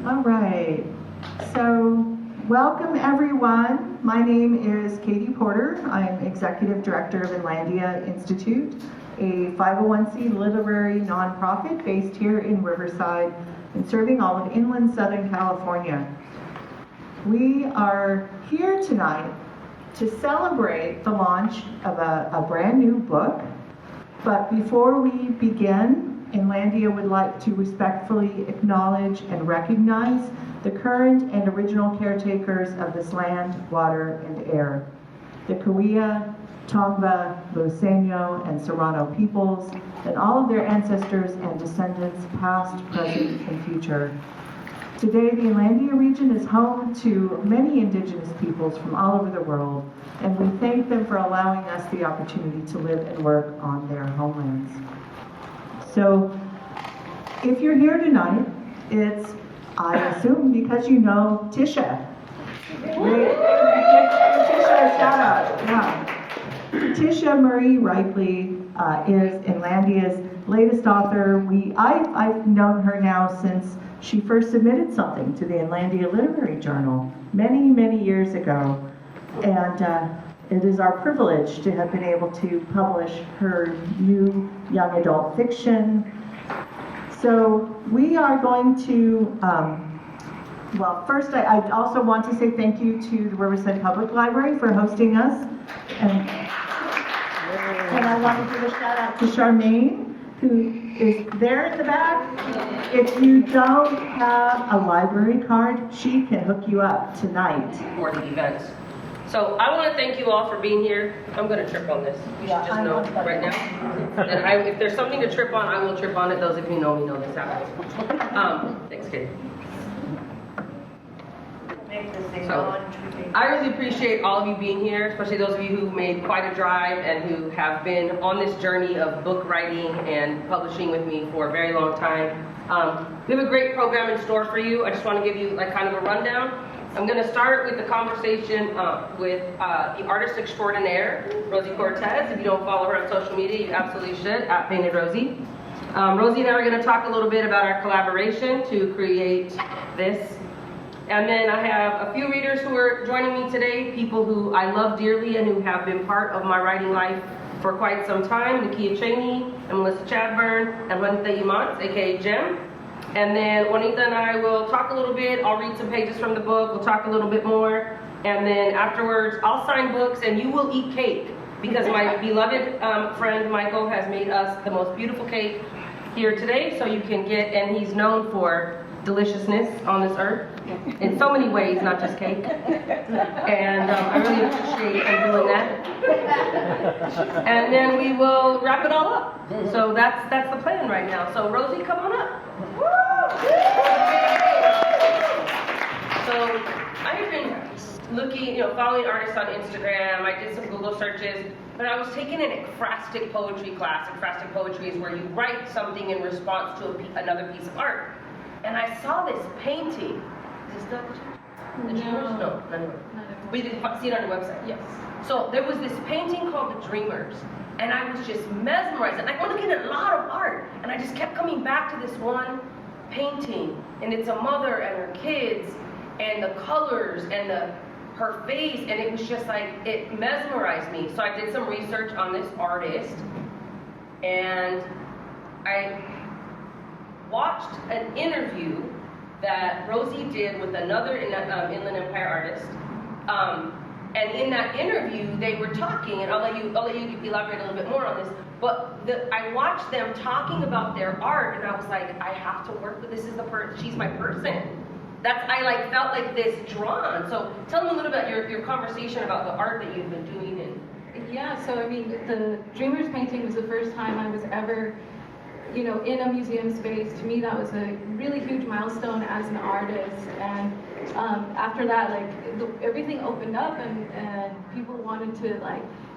All right, so welcome everyone. My name is Katie Porter. I'm Executive Director of Inlandia Institute, a 501c literary nonprofit based here in Riverside and serving all of inland Southern California. We are here tonight to celebrate the launch of a brand new book, but before we begin, Inlandia would like to respectfully acknowledge and recognize the current and original caretakers of this land, water, and air. The Cahuilla, Tongva, Luiseno, and Serrano peoples, and all of their ancestors and descendants, past, present, and future. Today, the Inlandia region is home to many indigenous peoples from all over the world, and we thank them for allowing us the opportunity to live and work on their homelands. So, if you're here tonight, it's, I assume, because you know Tisha. Right? Tisha, shout out. Yeah. Tisha Marie Ripley is Inlandia's latest author. I've known her now since she first submitted something to the Inlandia Literary Journal many, many years ago. And it is our privilege to have been able to publish her new young adult fiction. So we are going to, well, first I also want to say thank you to the Riverside Public Library for hosting us. And I want to give a shout out to Charmaine, who is there in the back. If you don't have a library card, she can hook you up tonight. For the event. So I want to thank you all for being here. I'm going to trip on this. You should just know right now. And if there's something to trip on, I will trip on it. Those of you who know me know this happens. Thanks, kid. So, I really appreciate all of you being here, especially those of you who made quite a drive and who have been on this journey of book writing and publishing with me for a very long time. We have a great program in store for you. I just want to give you like kind of a rundown. I'm going to start with the conversation with the artist extraordinaire, Rosie Cortez. If you don't follow her on social media, you absolutely should, at Painted Rosie. Rosie and I are going to talk a little bit about our collaboration to create this. And then I have a few readers who are joining me today, people who I love dearly and who have been part of my writing life for quite some time, Nakia Cheney and Melissa Chadburn and Juanita Imants, aka Jem. And then Juanita and I will talk a little bit. I'll read some pages from the book. We'll talk a little bit more. And then afterwards, I'll sign books and you will eat cake because my beloved friend Michael has made us the most beautiful cake here today. So you can get, and he's known for deliciousness on this earth in so many ways, not just cake. And I really appreciate him doing that. And then we will wrap it all up. So that's the plan right now. So Rosie, come on up. So I've been looking, following artists on Instagram. I did some Google searches, but I was taking an ekphrastic poetry class. Ekphrastic poetry is where you write something in response to another piece of art. And I saw this painting. Is this the Dreamers? No, not anymore. We did see it on the website. Yes. So there was this painting called The Dreamers, and I was just mesmerized. And I'm looking at a lot of art, and I just kept coming back to this one painting, and it's a mother and her kids, and the colors and her face, and it was just like it mesmerized me. So I did some research on this artist, and I watched an interview that Rosie did with another Inland Empire artist. And in that interview, they were talking, and I'll let you elaborate a little bit more on this, but I watched them talking about their art, and I was like, I have to work with, she's my person. I felt like this drawn. So tell me a little bit about your conversation about the art that you've been doing. Yeah, so I mean, the Dreamers painting was the first time I was ever in a museum space. To me, that was a really huge milestone as an artist. And after that, everything opened up, and people wanted to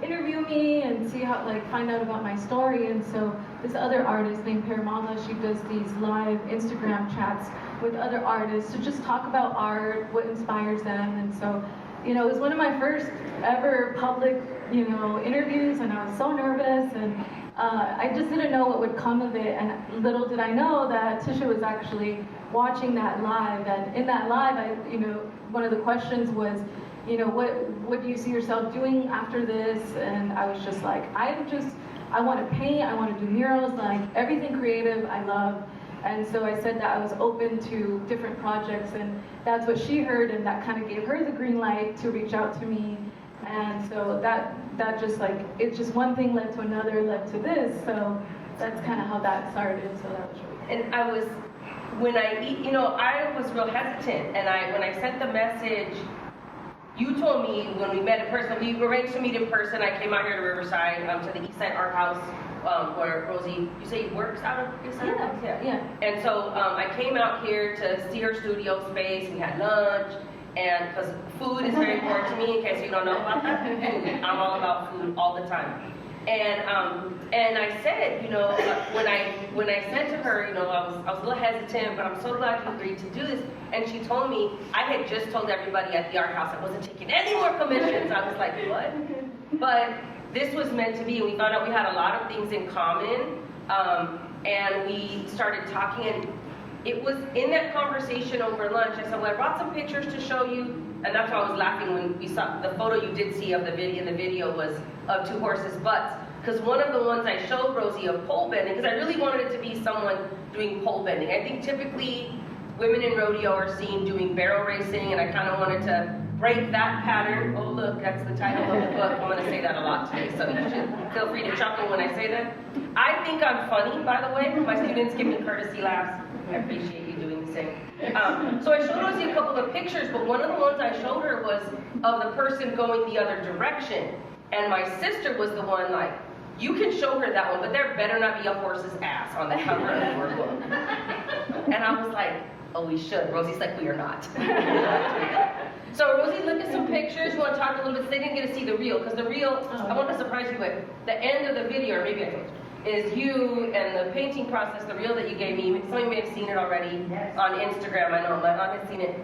interview me and see how find out about my story. And so this other artist named Paramala, she does these live Instagram chats with other artists to just talk about art, what inspires them. And so it was one of my first ever public interviews, and I was so nervous, and I just didn't know what would come of it, and little did I know that Tisha was actually watching that live. And in that live, one of the questions was, what do you see yourself doing after this? And I was just like, I want to paint, I want to do murals, like everything creative I love. And so I said that I was open to different projects, and that's what she heard, and that kind of gave her the green light to reach out to me. And so that just it's just one thing led to another, led to this. So that's kind of how that started. So that was really And I was real hesitant, and when I sent the message, you told me when we met in person, we arranged to meet in person. I came out here to Riverside, to the East Side Art House, where Rosie, you say works out of East Side? yeah. And so I came out here to see her studio space. We had lunch, and because food is very important to me, in case you don't know about that. Food. I'm all about food all the time. And I said, when I said to her, I was a little hesitant, but I'm so glad you agreed to do this. And she told me, I had just told everybody at the art house I wasn't taking any more commissions. I was like, what? But this was meant to be, and we found out we had a lot of things in common. And we started talking, and it was in that conversation over lunch. I said, well, I brought some pictures to show you. And that's why I was laughing when we saw the photo you did see of the video was of two horses' butts. Because one of the ones I showed Rosie of pole bending, because I really wanted it to be someone doing pole bending. I think typically women in rodeo are seen doing barrel racing, and I kind of wanted to break that pattern. Oh, look, that's the title of the book. I'm going to say that a lot today, so you should feel free to chuckle when I say that. I think I'm funny, by the way. My students give me courtesy laughs. I appreciate you doing the same. So I showed Rosie a couple of pictures, but one of the ones I showed her was of the person going the other direction. And my sister was the one like, you can show her that one, but there better not be a horse's ass on the cover of your book. And I was like, oh, we should. Rosie's like, we are not. So Rosie looked at some pictures. You want to talk a little bit? So they didn't get to see the reel, because the reel, I want to surprise you with, the end of the video, or maybe I told you, is you and the painting process, the reel that you gave me. Some of you may have seen it already on Instagram. I know my aunt has seen it.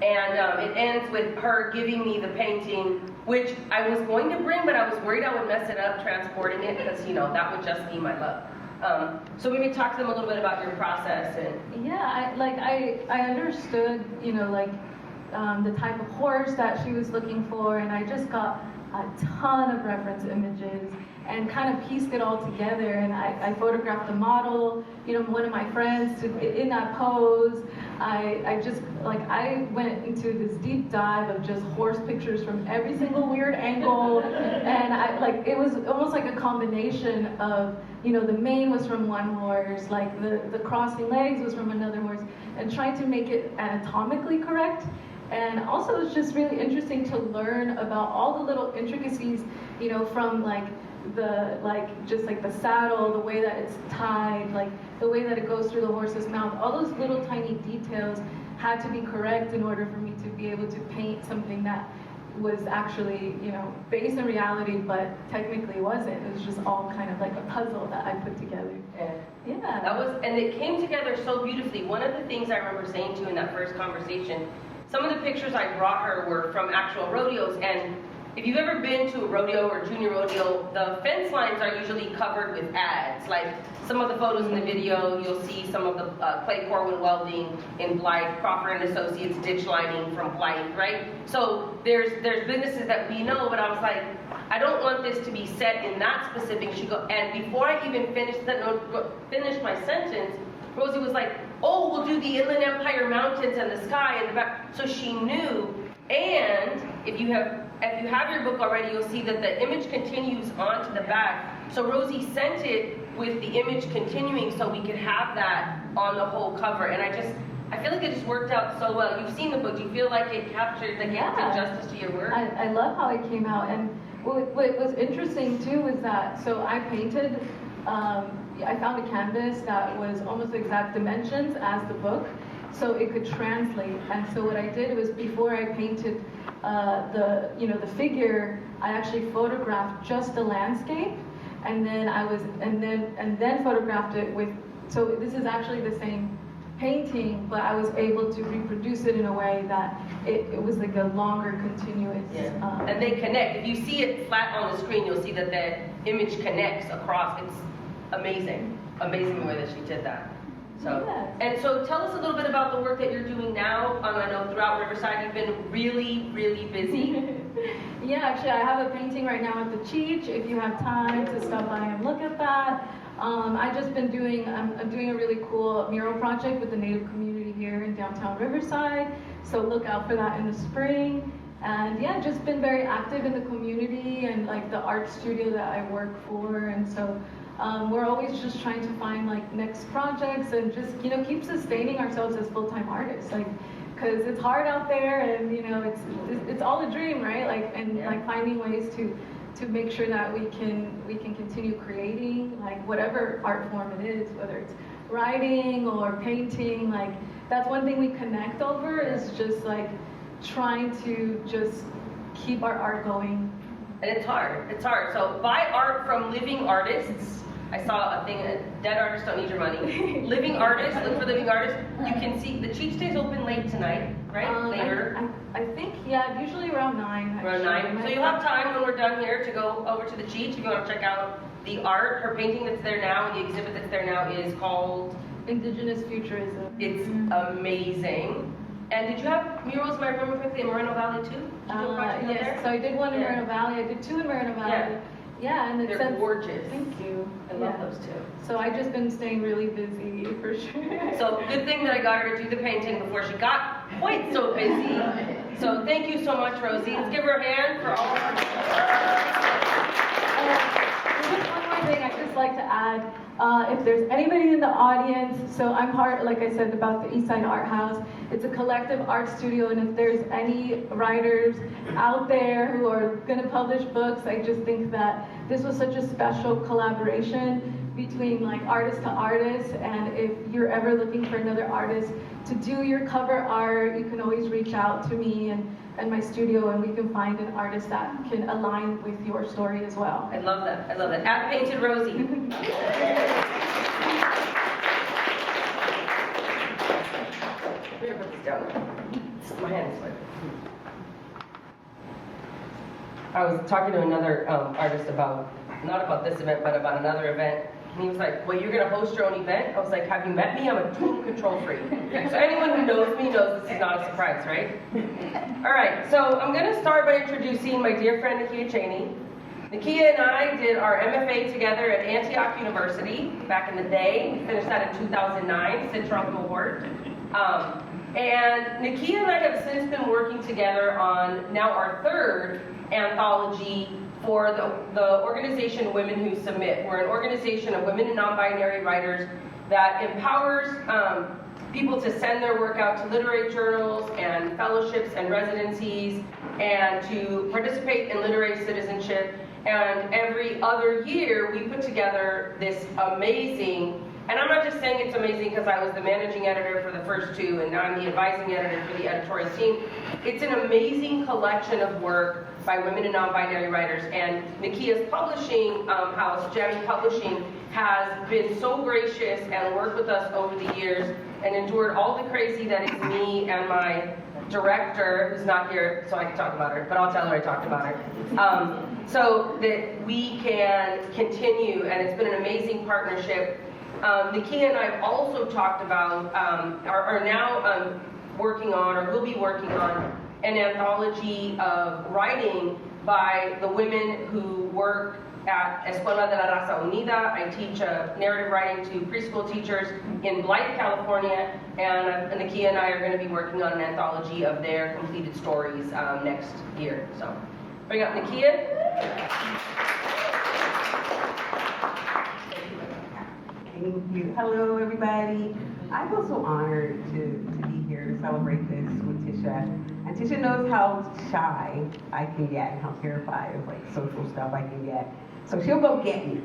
And it ends with her giving me the painting, which I was going to bring, but I was worried I would mess it up transporting it, because, that would just be my luck. So maybe talk to them a little bit about your process. And yeah, I understood, the type of horse that she was looking for, and I just got a ton of reference images and kind of pieced it all together. And I photographed the model, one of my friends in that pose. I went into this deep dive of just horse pictures from every single weird angle, and it was almost like a combination of, the mane was from one horse, like the crossing legs was from another horse, and trying to make it anatomically correct. And also it's just really interesting to learn about all the little intricacies, from the saddle, the way that it's tied, the way that it goes through the horse's mouth. All those little tiny details had to be correct in order for me to be able to paint something that was actually, based in reality, but technically wasn't. It was just all kind of like a puzzle that I put together. Yeah. And it came together so beautifully. One of the things I remember saying to you in that first conversation, some of the pictures I brought her were from actual rodeos, and if you've ever been to a rodeo or junior rodeo, the fence lines are usually covered with ads. Like some of the photos in the video, you'll see some of the Clay Corwin welding in Blythe, Crawford and Associates ditch lining from Blythe, right? So there's businesses that we know, but I was like, I don't want this to be set in that specific. And before I even finished my sentence, Rosie was like, oh, we'll do the Inland Empire Mountains and the sky in the back. So she knew. And if you have your book already, you'll see that the image continues onto the back. So Rosie sent it with the image continuing so we could have that on the whole cover. And I feel like it just worked out so well. You've seen the book. Do you feel like it captured, did justice to your work? I love how it came out. And what was interesting too was that, so I painted, I found a canvas that was almost exact dimensions as the book, so it could translate. And so what I did was, before I painted the figure, I actually photographed just the landscape, and then photographed it with. So this is actually the same painting, but I was able to reproduce it in a way that it was like a longer continuous. And they connect. If you see it flat on the screen, you'll see that image connects across. It's amazing the way that she did that. So, Yes. and so tell us a little bit about the work that you're doing now. I know throughout Riverside you've been really, really busy. Yeah, actually, I have a painting right now at the Cheech. If you have time to stop by and look at that. I've just been doing, I'm doing a really cool mural project with the Native community here in downtown Riverside. So look out for that in the spring. And yeah, just been very active in the community and like the art studio that I work for. And so we're always just trying to find like next projects and just, you know, keep sustaining ourselves as full-time artists. Like, cause it's hard out there and you know, it's all a dream, right? Like, and like finding ways to make sure that we can continue creating like whatever art form it is, whether it's writing or painting. Like that's one thing we connect over is just like trying to just keep our art going. And it's hard. So buy art from living artists. I saw a thing, dead artists don't need your money. Living artists, look for living artists. You can see, the Cheech stays open late tonight, right? Later. I think, yeah, usually around 9. Around 9. So you'll have time when we're done here to go over to the Cheech if you want to check out the art. Her painting that's there now, and the exhibit that's there now is called Indigenous Futurism. It's amazing. And did you have murals, if I remember correctly, in Moreno Valley too? Did you do a project out Yes, there? so I did one in Moreno Valley. I did 2 in Moreno Valley. Yeah, and They're gorgeous. Thank you. I love those too. So I've just been staying really busy for sure. So good thing that I got her to do the painting before she got quite so busy. So thank you so much, Rosie. Let's give her a hand for all of her. Just one more thing I'd just like to add. If there's anybody in the audience, so I'm part, like I said, about the Eastside Art House. It's a collective art studio, and if there's any writers out there who are going to publish books, I just think that this was such a special collaboration between like artist to artist, and if you're ever looking for another artist to do your cover art, you can always reach out to me and my studio, and we can find an artist that can align with your story as well. I love that. At Painted Rosie. We're gonna put this down there. My hand is sweaty. I was talking to another artist about, not about this event, but about another event. And he was like, well, you're going to host your own event? I was like, have you met me? I'm a total control freak. So anyone who knows me knows this is not a surprise, right? All right, so I'm going to start by introducing my dear friend, Nakia Cheney. Nakia and I did our MFA together at Antioch University back in the day. We finished that in 2009, Citron cohort. And Nakia and I have since been working together on now our 3rd anthology for the organization Women Who Submit. We're an organization of women and non-binary writers that empowers people to send their work out to literary journals and fellowships and residencies and to participate in literary citizenship. And every other year we put together this amazing, and I'm not just saying it's amazing because I was the managing editor for the first 2 and now I'm the advising editor for the editorial team. It's an amazing collection of work by women and non-binary writers, and Nakia's publishing house, Jammy Publishing, has been so gracious and worked with us over the years and endured all the crazy that is me and my director, who's not here so I can talk about her, but I'll tell her I talked about her, so that we can continue, and it's been an amazing partnership. Nakia and I have also talked about, are now working on, or will be working on, an anthology of writing by the women who work at Escuela de la Raza Unida. I teach narrative writing to preschool teachers in Blythe, California, and Nakia and I are going to be working on an anthology of their completed stories next year. So, bring up Nakia. Thank you. Hello, everybody. I feel so honored to be here to celebrate this with Tisha. And Tisha knows how shy I can get and how terrified of like social stuff I can get. So she'll go get me,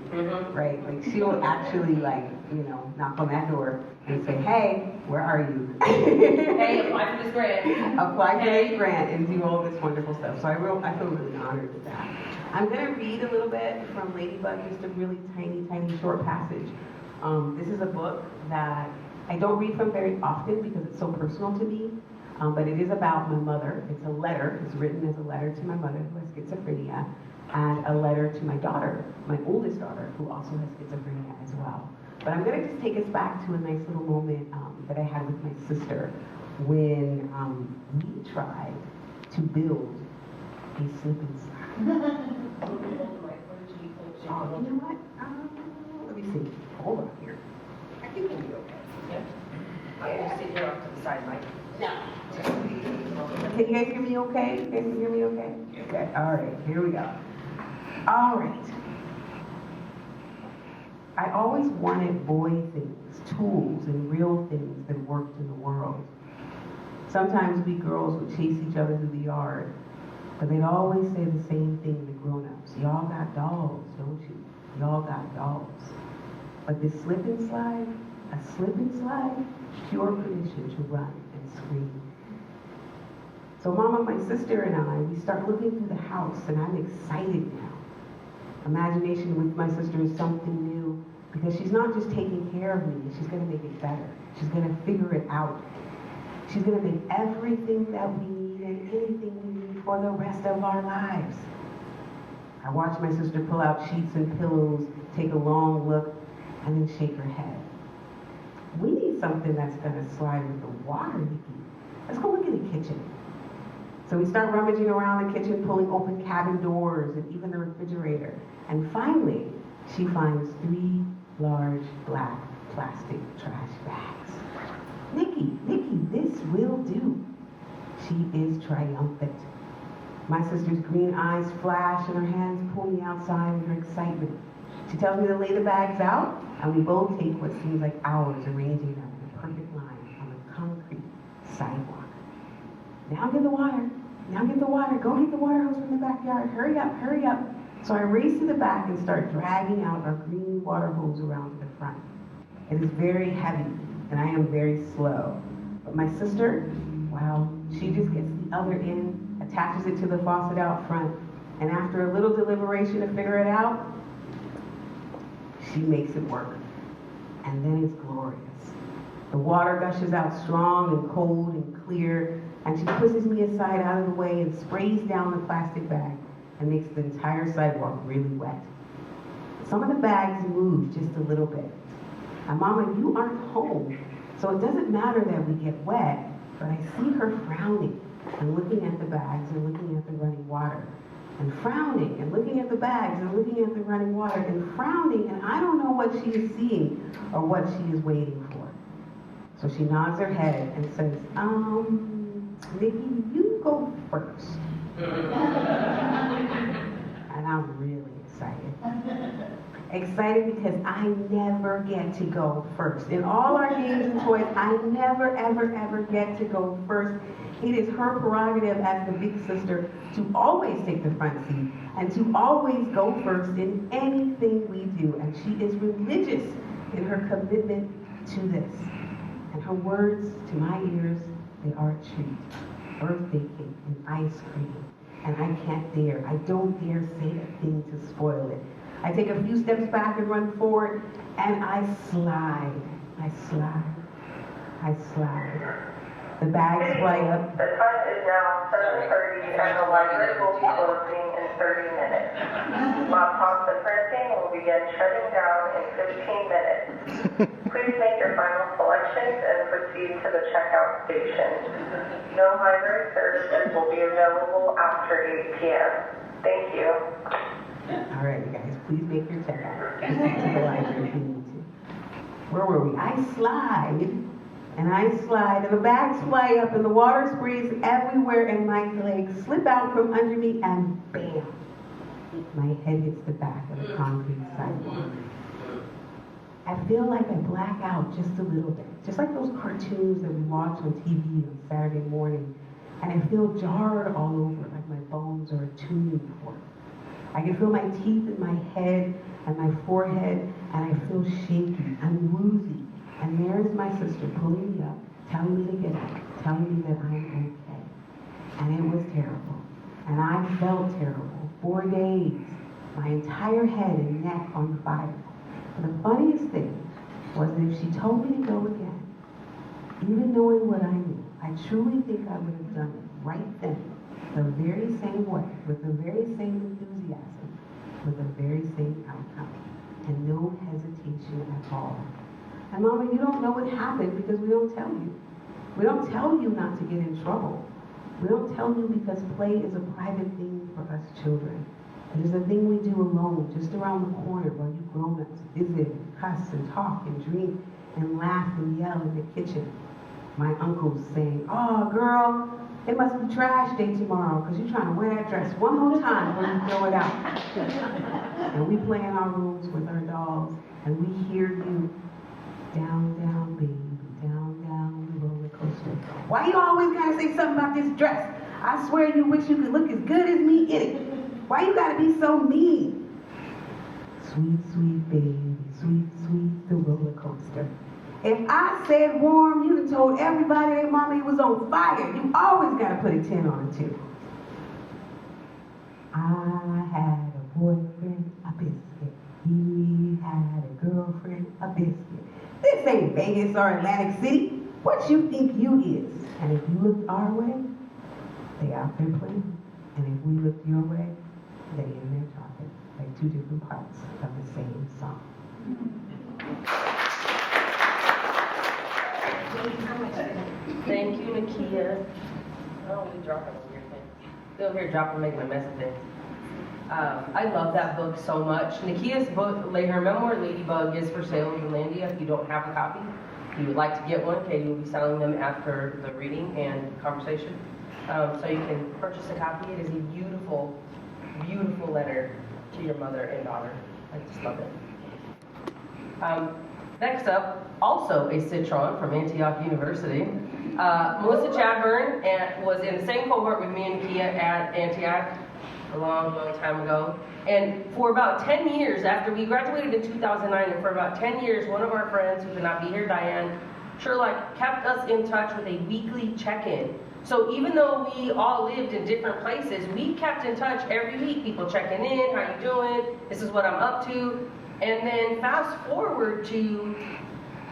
right? Like she'll actually like, you know, knock on that door and say, hey, where are you? Hey, apply for this grant. Apply for this grant and do all this wonderful stuff. So I feel really honored with that. I'm gonna read a little bit from Ladybug, just a really tiny, tiny short passage. This is a book that I don't read from very often because it's so personal to me, but it is about my mother. It's a letter. It's written as a letter to my mother who has schizophrenia. and a letter to my daughter, my oldest daughter, who also has schizophrenia as well. But I'm going to just take us back to a nice little moment that I had with my sister when we tried to build a slip and slide. Oh, you know what? Let me see. Hold on here. I think we'll be okay. Yeah. I just sit here off to the side, Mike. Can you guys hear me okay? You guys can hear me okay? Okay. All right. Here we go. All right. I always wanted boy things, tools, and real things that worked in the world. Sometimes we girls would chase each other through the yard, but they'd always say the same thing to grown-ups. Y'all got dolls, don't you? Y'all got dolls. But this slip and slide, a slip and slide, pure permission to run and scream. So Mama, my sister, and I, we start looking through the house, and I'm excited now. Imagination with my sister is something new, because she's not just taking care of me, she's going to make it better. She's going to figure it out. She's going to make everything that we need and anything we need for the rest of our lives. I watch my sister pull out sheets and pillows, take a long look, and then shake her head. We need something that's going to slide with the water, Nikki. Let's go look in the kitchen. So we start rummaging around the kitchen, pulling open cabin doors and even the refrigerator. And finally, she finds 3 large black plastic trash bags. Nikki, this will do. She is triumphant. My sister's green eyes flash and her hands pull me outside in her excitement. She tells me to lay the bags out, and we both take what seems like hours arranging them in a perfect line on the concrete sidewalk. Now get the water. Now get the water. Go get the water hose from the backyard. Hurry up, hurry up. So I race to the back and start dragging out our green water hose around to the front. It is very heavy, and I am very slow. But my sister, well, she just gets the other end, attaches it to the faucet out front, and after a little deliberation to figure it out, she makes it work. And then it's glorious. The water gushes out strong and cold and clear, and she pushes me aside out of the way and sprays down the plastic bag and makes the entire sidewalk really wet. Some of the bags move just a little bit. And Mama, you aren't home, so it doesn't matter that we get wet, but I see her frowning and looking at the bags and looking at the running water. And frowning and looking at the bags and looking at the running water and frowning, and I don't know what she is seeing or what she is waiting for. So she nods her head and says, Nikki, you go first. And I'm really excited. Excited because I never get to go first. In all our games and toys, I never, ever, ever get to go first. It is her prerogative as the big sister to always take the front seat and to always go first in anything we do. And she is religious in her commitment to this. And her words to my ears, they are a treat. Birthday cake and ice cream. And I don't dare say a thing to spoil it. I take a few steps back and run forward, and I slide. The bags fly up. The time is now 7:30 and the library will be closing in 30 minutes. Laptops and printing will begin shutting down in 15 minutes. Please make your final selections and proceed to the checkout station. No library services will be available after 8 p.m. Thank you. All right, you guys, please make your checkout. To the library if you need to. Where were we? I slide, and the bags fly up, and the water sprays everywhere, and my legs slip out from under me, and bam! My head hits the back of the concrete sidewalk. I feel like I black out just a little bit, just like those cartoons that we watch on TV on Saturday morning, and I feel jarred all over, like my bones are a tuning fork. I can feel my teeth in my head and my forehead, and I feel shaky. I'm woozy. And there's my sister pulling me up, telling me to get up, telling me that I'm okay. And it was terrible. And I felt terrible. 4 days, my entire head and neck on fire. But the funniest thing was that if she told me to go again, even knowing what I knew, I truly think I would have done it right then the very same way, with the very same enthusiasm, with the very same outcome, and no hesitation at all. And Mama, you don't know what happened because we don't tell you. We don't tell you not to get in trouble. We don't tell you because play is a private thing for us children. It is a thing we do alone, just around the corner while you grown-ups visit and cuss and talk and drink and laugh and yell in the kitchen. My uncle's saying, "Oh, girl, it must be trash day tomorrow because you're trying to wear that dress one more time before you throw it out." And we play in our rooms with our dolls, and we hear you, "Down, down, baby, down, down the roller coaster. Why you always gotta say something about this dress? I swear you wish you could look as good as me in it. Why you gotta be so mean? Sweet, sweet baby, sweet, sweet the roller coaster. If I said warm, you'd have told everybody their mommy was on fire. You always gotta put a 10 on it too. I had a boyfriend, a biscuit. He had a girlfriend, a biscuit. This ain't Vegas or Atlantic City. What you think you is? And if you looked our way, they out there playing. And if we looked your way, they in there talking. Like two different parts of the same song." Thank you, Nakia. Oh, we dropping a weird thing. Still over here dropping, making a mess of things. I love that book so much. Nakia's book, her memoir, Ladybug, is for sale in Zealandia. If you don't have a copy, if you would like to get one, Katie will be selling them after the reading and conversation. So you can purchase a copy. It is a beautiful, beautiful letter to your mother and daughter. I just love it. Next up, also a citron from Antioch University. Melissa Chadburn was in the same cohort with me and Nakia at Antioch a long, long time ago. And for about 10 years, after we graduated in 2009, and for about 10 years, one of our friends who could not be here, Diane Sherlock, kept us in touch with a weekly check-in. So even though we all lived in different places, we kept in touch every week. People checking in, how you doing? This is what I'm up to. And then fast forward to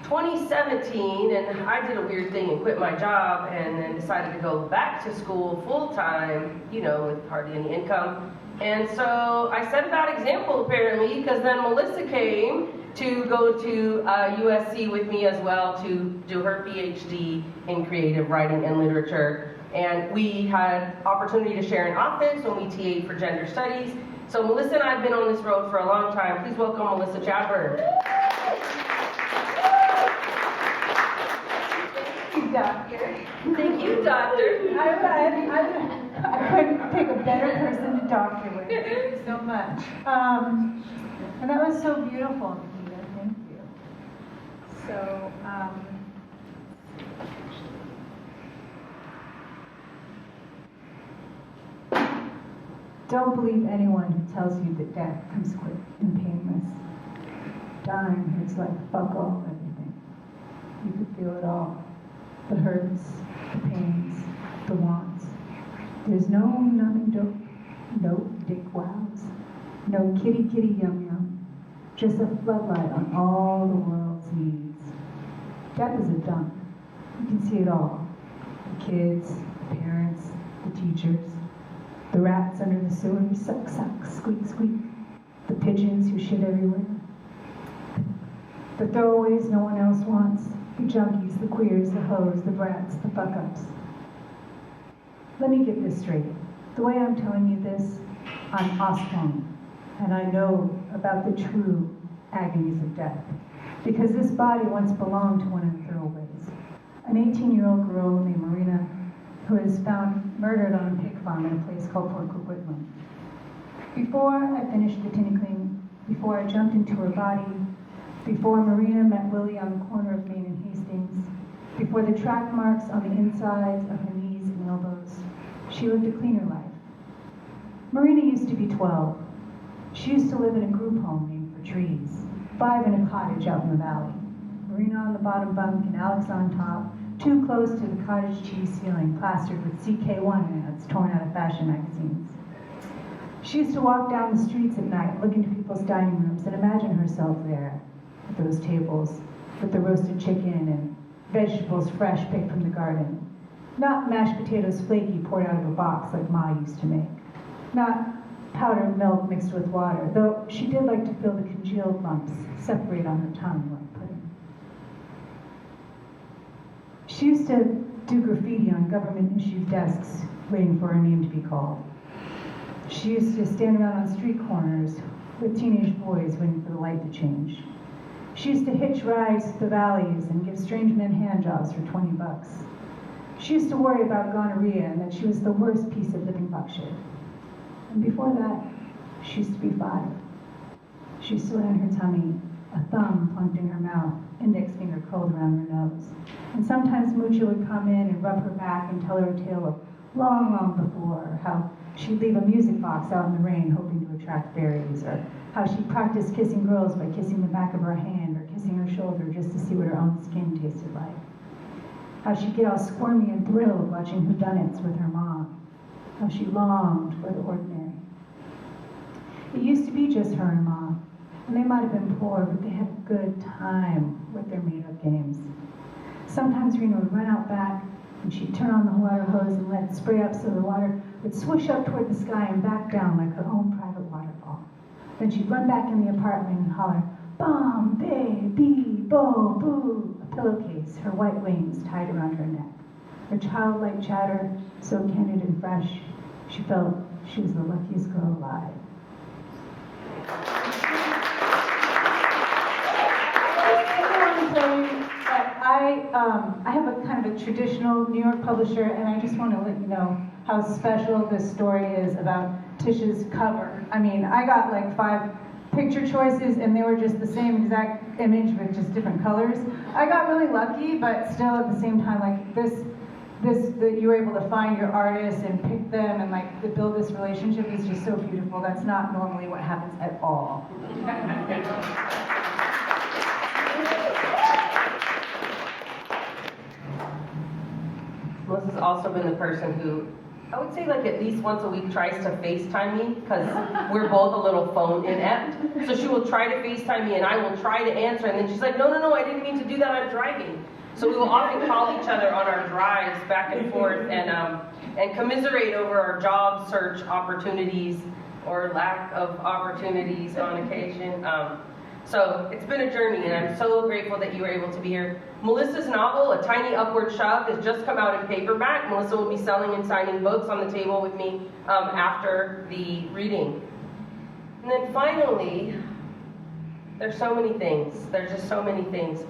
2017, and I did a weird thing and quit my job and then decided to go back to school full-time, with hardly any income. And so I set a bad example, apparently, because then Melissa came to go to USC with me as well to do her PhD in creative writing and literature. And we had opportunity to share an office when we TA'd for gender studies. So Melissa and I have been on this road for a long time. Please welcome Melissa Chadburn. Doctor. Thank you, Doctor. I couldn't pick a better person to doctor with. Thank you so much. And that was so beautiful, Nikita. Thank you. So, don't believe anyone who tells you that death comes quick and painless. Dying hurts like fuck all everything. You could feel it all. The hurts, the pains, the wants. There's no numbing dope, no dick wows, no kitty kitty yum yum, just a floodlight on all the world's needs. Death is a dump. You can see it all. The kids, the parents, the teachers, the rats under the sewers, suck suck, squeak squeak, the pigeons who shit everywhere, the throwaways no one else wants, the junkies, the queers, the hoes, the brats, the fuck-ups. Let me get this straight. The way I'm telling you this, I'm Ostrom, and I know about the true agonies of death, because this body once belonged to one of the throwaways, an 18-year-old girl named Marina, who is found murdered on a pig farm in a place called Port Coquitlam. Before I finished the tinkling, before I jumped into her body, before Marina met Willie on the corner of Main and Hastings, before the track marks on the insides of her knees and elbows, she lived a cleaner life. Marina used to be 12. She used to live in a group home named for trees, 5 in a cottage out in the valley. Marina on the bottom bunk and Alex on top, too close to the cottage cheese ceiling plastered with CK1 ads torn out of fashion magazines. She used to walk down the streets at night, look into people's dining rooms, and imagine herself there at those tables with the roasted chicken and vegetables fresh picked from the garden. Not mashed potatoes flaky poured out of a box like Ma used to make. Not powdered milk mixed with water, though she did like to feel the congealed lumps separate on her tongue like pudding. She used to do graffiti on government-issued desks, waiting for her name to be called. She used to stand around on street corners with teenage boys waiting for the light to change. She used to hitch rides to the valleys and give strange men handjobs for $20. She used to worry about gonorrhea and that she was the worst piece of living buckshit. And before that, she used to be 5. She used to lay on her tummy, a thumb plunked in her mouth, index finger curled around her nose. And sometimes Mucha would come in and rub her back and tell her a tale of long, long before, how she'd leave a music box out in the rain hoping to attract berries, or how she practiced kissing girls by kissing the back of her hand or kissing her shoulder just to see what her own skin tasted like. How she'd get all squirmy and thrilled watching whodunits with her mom. How she longed for the ordinary. It used to be just her and Mom, and they might have been poor, but they had a good time with their made-up games. Sometimes Rena would run out back, and she'd turn on the water hose and let it spray up so the water would swoosh up toward the sky and back down like her own private waterfall. Then she'd run back in the apartment and holler, "Bomb, bay, bee, bo, boo," a pillowcase, her white wings tied around her neck. Her childlike chatter, so candid and fresh, she felt she was the luckiest girl alive. I want to tell you that I have a kind of a traditional New York publisher, and I just want to let you know how special this story is about Tisha's cover. I mean, I got like 5 picture choices, and they were just the same exact image with just different colors. I got really lucky, but still at the same time, like this that you were able to find your artists and pick them and like to build this relationship is just so beautiful. That's not normally what happens at all. Melissa's also been the person who, I would say like at least once a week tries to FaceTime me, because we're both a little phone inept. So she will try to FaceTime me and I will try to answer, and then she's like, no, I didn't mean to do that, I'm driving. So we will often call each other on our drives back and forth and commiserate over our job search opportunities or lack of opportunities on occasion. So it's been a journey, and I'm so grateful that you were able to be here. Melissa's novel, A Tiny Upward Shove, has just come out in paperback. Melissa will be selling and signing books on the table with me after the reading. And then finally, there's so many things. There's just so many things.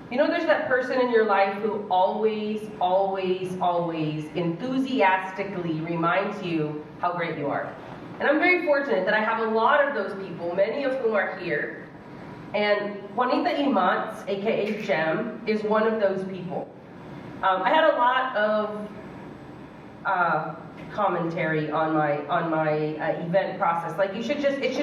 You know, there's that person in your life who always enthusiastically reminds you how great you are. And I'm very fortunate that I have a lot of those people, many of whom are here. And Juanita Imants, aka Gem, is one of those people. I had a lot of commentary on my event process. Like, it should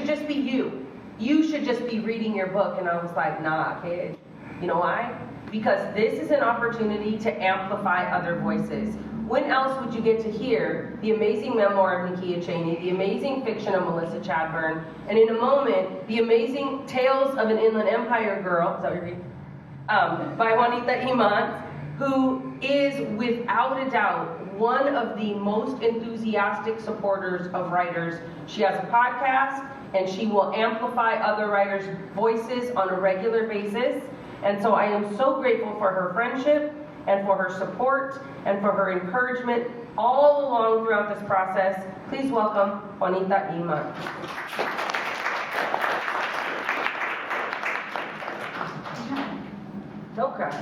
just be you. You should just be reading your book. And I was like, nah, kid. You know why? Because this is an opportunity to amplify other voices. When else would you get to hear the amazing memoir of Nakia Cheney, the amazing fiction of Melissa Chadbourne, and in a moment, the amazing Tales of an Inland Empire Girl, is that what you're reading? By Juanita Imants, who is without a doubt one of the most enthusiastic supporters of writers. She has a podcast, and she will amplify other writers' voices on a regular basis. And so I am so grateful for her friendship and for her support and for her encouragement all along throughout this process. Please welcome Juanita Imants. Don't cry.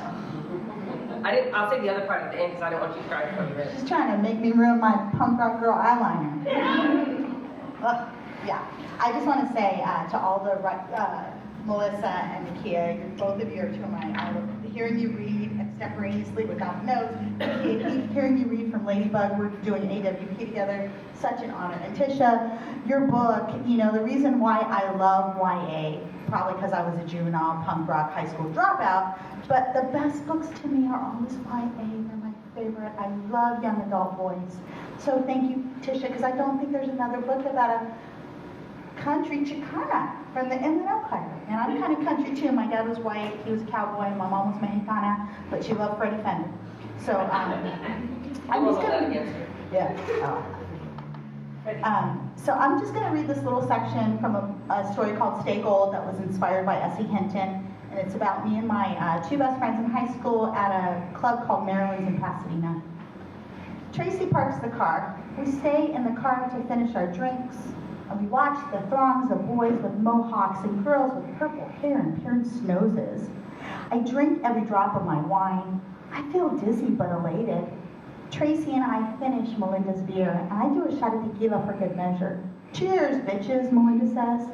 I'll say the other part at the end because I don't want you to cry before you read. She's trying to make me ruin my punk rock girl eyeliner. Yeah, I just want to say to all the Melissa and Nakia, both of you are two of mine. I love hearing you read extemporaneously without notes. Hearing you read from Ladybug, we're doing AWP together. Such an honor. And Tisha, your book, you know, the reason why I love YA, probably because I was a juvenile punk rock high school dropout, but the best books to me are always YA. They're my favorite. I love young adult boys. So thank you, Tisha, because I don't think there's another book about a country Chicana from the Inland Empire. And I'm kind of country too. My dad was white, he was a cowboy, my mom was Mexicana, but she loved Freddie Fender. So, I'm We'll just hold that gonna, against her. yeah. So I'm just gonna read this little section from a story called Stay Gold that was inspired by Essie Hinton. And it's about me and my two best friends in high school at a club called Maryland's in Pasadena. Tracy parks the car. We stay in the car to finish our drinks, and we watch the throngs of boys with mohawks and girls with purple hair and pierced noses. I drink every drop of my wine. I feel dizzy but elated. Tracy and I finish Melinda's beer, and I do a shot of tequila for good measure. Cheers, bitches, Melinda says.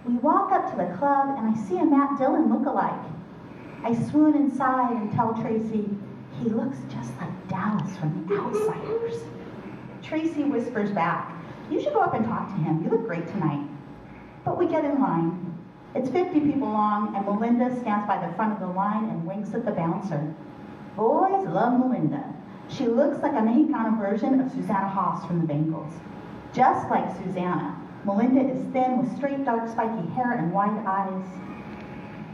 We walk up to the club, and I see a Matt Dillon look-alike. I swoon inside and tell Tracy, he looks just like Dallas from The Outsiders. Tracy whispers back, you should go up and talk to him. You look great tonight. But we get in line. It's 50 people long, and Melinda stands by the front of the line and winks at the bouncer. Boys love Melinda. She looks like a Mexicana version of Susanna Hoffs from the Bengals. Just like Susanna, Melinda is thin with straight dark spiky hair and wide eyes.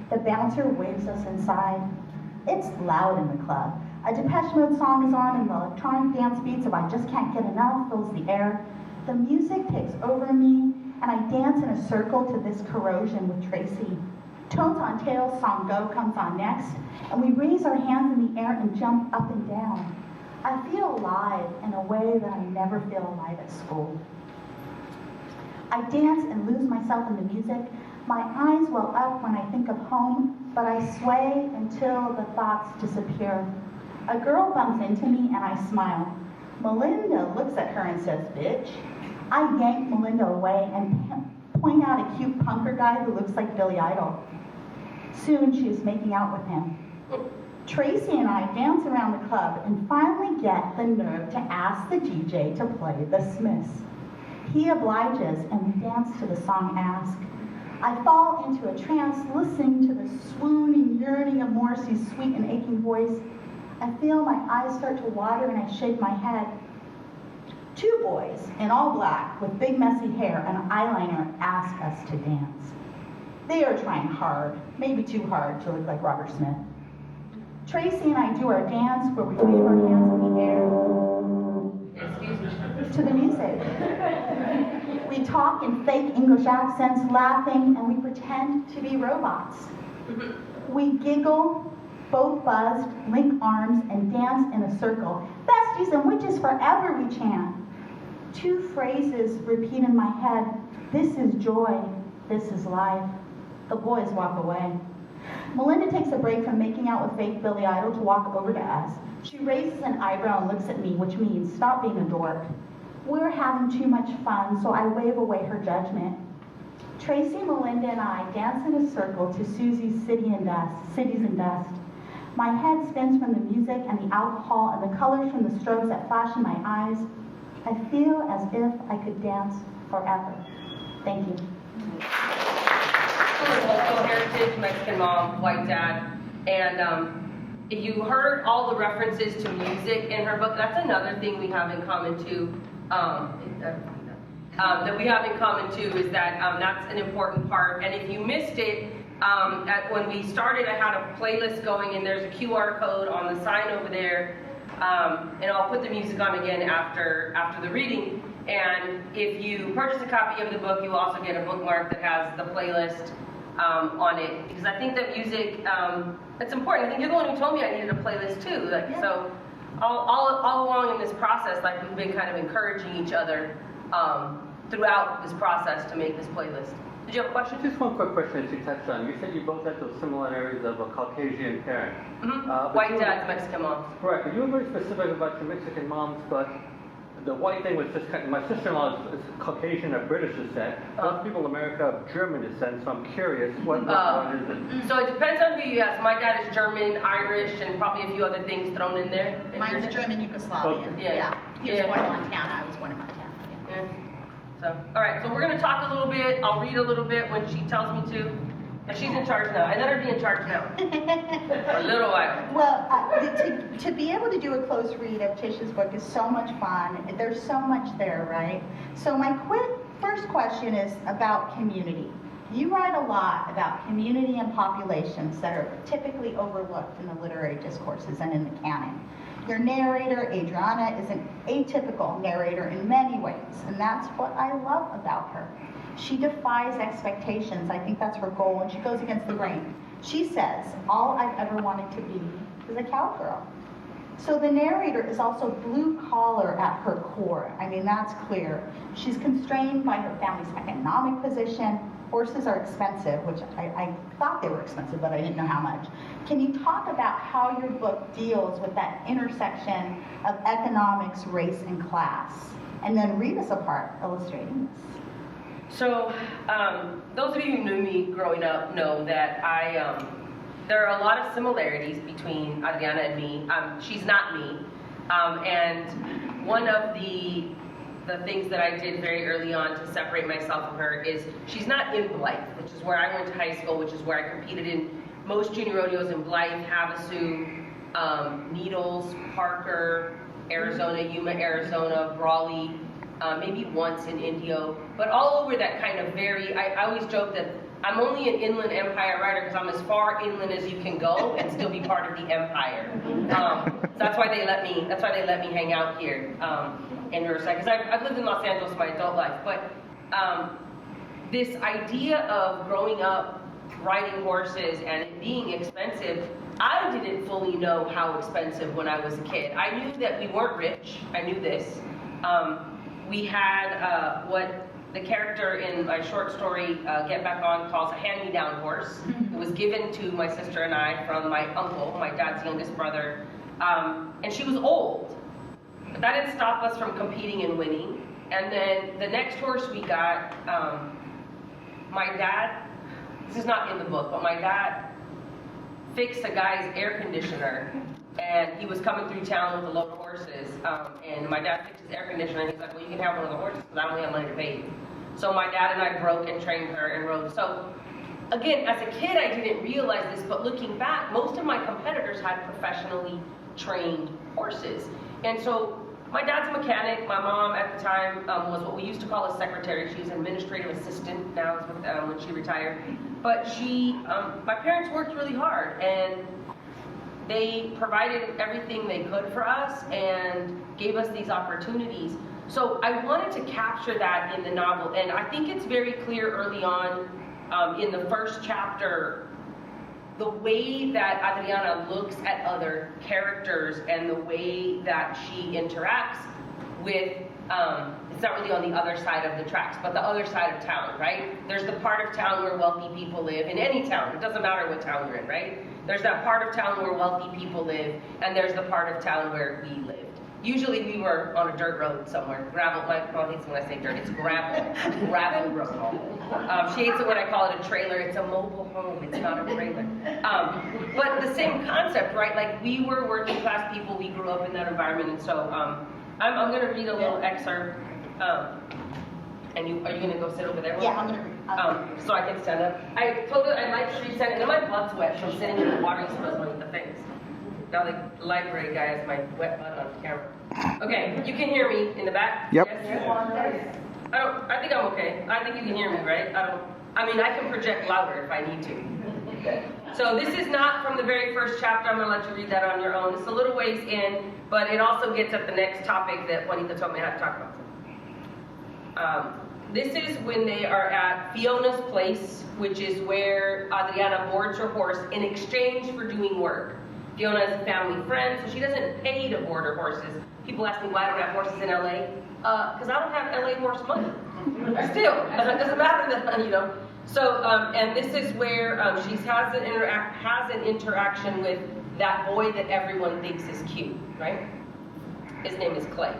The bouncer waves us inside. It's loud in the club. A Depeche Mode song is on and the electronic dance beats of I Just Can't Get Enough fills the air. The music takes over me, and I dance in a circle to this corrosion with Tracy. Tones on Tails' song Go comes on next, and we raise our hands in the air and jump up and down. I feel alive in a way that I never feel alive at school. I dance and lose myself in the music. My eyes well up when I think of home, but I sway until the thoughts disappear. A girl bumps into me and I smile. Melinda looks at her and says, bitch. I yank Melinda away and point out a cute punker guy who looks like Billy Idol. Soon she is making out with him. Tracy and I dance around the club and finally get the nerve to ask the DJ to play The Smiths. He obliges and we dance to the song Ask. I fall into a trance listening to the swooning yearning of Morrissey's sweet and aching voice. I feel my eyes start to water and I shake my head. Two boys in all black with big messy hair and eyeliner ask us to dance. They are trying hard, maybe too hard to look like Robert Smith. Tracy and I do our dance where we wave our hands in the air. Excuse me. To the music. We talk in fake English accents, laughing, and we pretend to be robots. We giggle, both buzzed, link arms, and dance in a circle. Besties and witches forever, we chant. Two phrases repeat in my head. This is joy, this is life. The boys walk away. Melinda takes a break from making out with fake Billy Idol to walk over to us. She raises an eyebrow and looks at me, which means stop being a dork. We're having too much fun, so I wave away her judgment. Tracy, Melinda, and I dance in a circle to Susie's Cities and Dust. My head spins from the music and the alcohol and the colors from the strobes that flash in my eyes. I feel as if I could dance forever. Thank you. Local heritage, Mexican mom, white dad, and if you heard all the references to music in her book, that's another thing we have in common too. That we have in common too is that that's an important part. And if you missed it, when we started, I had a playlist going, and there's a QR code on the sign over there, and I'll put the music on again after the reading. And if you purchase a copy of the book, you will also get a bookmark that has the playlist on it, because I think that music, it's important. I think you're the one who told me I needed a playlist too. Like, yeah. So all along in this process, like, we've been kind of encouraging each other throughout this process to make this playlist. Did you have a question? Just one quick question that you touched on. You said you both had those similarities of a Caucasian parent. Mm-hmm. White dads, Mexican moms. Correct. You were very specific about your Mexican moms, but the white thing was just kind of, my sister-in-law is Caucasian of British descent. Most people in America have German descent, so I'm curious, what is it? So it depends on who you ask. My dad is German, Irish, and probably a few other things thrown in there. Mine's German Yugoslavian. Okay. Yeah. He was born in Montana. I was born in Montana. Yeah. So, all right, so we're going to talk a little bit. I'll read a little bit when she tells me to. And she's in charge now. I let her be in charge now. For a little while. Well, to be able to do a close read of Tish's book is so much fun. There's so much there, right? So my first question is about community. You write a lot about community and populations that are typically overlooked in the literary discourses and in the canon. Your narrator, Adriana, is an atypical narrator in many ways, and that's what I love about her. She defies expectations. I think that's her goal, and she goes against the grain. She says, all I've ever wanted to be is a cowgirl. So the narrator is also blue collar at her core. I mean, that's clear. She's constrained by her family's economic position. Horses are expensive, which I thought they were expensive, but I didn't know how much. Can you talk about how your book deals with that intersection of economics, race, and class? And then read us a part illustrating this. So, those of you who knew me growing up know that there are a lot of similarities between Adriana and me. She's not me. And one of the things that I did very early on to separate myself from her is she's not in Blythe, which is where I went to high school, which is where I competed in most junior rodeos in Blythe, Havasu, Needles, Parker, Arizona, Yuma, Arizona, Brawley, maybe once in Indio, but all over that kind of I always joke that I'm only an Inland Empire rider because I'm as far inland as you can go and still be part of the empire. So that's why they let me hang out here in Riverside, because I've lived in Los Angeles my adult life. But this idea of growing up riding horses and it being expensive, I didn't fully know how expensive when I was a kid. I knew that we weren't rich. I knew this. We had what the character in my short story, Get Back On, calls a hand-me-down horse. It was given to my sister and I from my uncle, my dad's youngest brother, and she was old. But that didn't stop us from competing and winning. And then the next horse we got, my dad, this is not in the book, but my dad fixed a guy's air conditioner, and he was coming through town with a load of horses, and my dad fixed his air conditioner, and he's like, well, you can have one of the horses, because I don't have money to pay you. So my dad and I broke and trained her and rode. So again, as a kid, I didn't realize this, but looking back, most of my competitors had professionally trained horses. And so my dad's a mechanic. My mom at the time was what we used to call a secretary. She was an administrative assistant now when she retired. But my parents worked really hard, and they provided everything they could for us and gave us these opportunities. So I wanted to capture that in the novel, and I think it's very clear early on in the first chapter, the way that Adriana looks at other characters and the way that she interacts with, it's not really on the other side of the tracks, but the other side of town, right? There's the part of town where wealthy people live, in any town, it doesn't matter what town you're in, right? There's that part of town where wealthy people live, and there's the part of town where we lived. Usually we were on a dirt road somewhere, gravel. My mom hates it when I say dirt, it's gravel road. She hates it when I call it a trailer. It's a mobile home, it's not a trailer. But the same concept, right? Like, we were working class people, we grew up in that environment, and so I'm going to read a little excerpt. And are you going to go sit over there? Yeah, I'm going to read. So I can stand up. I told her I'd like to read, and then my butt's wet from sitting in the water supposed to the things. Now the library guy has my wet butt on camera. Okay, you can hear me in the back? Yep. Yes? I think I'm okay. I think you can hear me, right? I can project louder if I need to. So this is not from the very first chapter. I'm going to let you read that on your own. It's a little ways in, but it also gets at the next topic that Juanita told me how to talk about. This is when they are at Fiona's place, which is where Adriana boards her horse in exchange for doing work. Fiona is a family friend, so she doesn't pay to board her horses. People ask me why I don't have horses in LA. Because I don't have LA horse money. Still, it doesn't matter that, you know. So, and this is where she has an interaction with that boy that everyone thinks is cute, right? His name is Clay.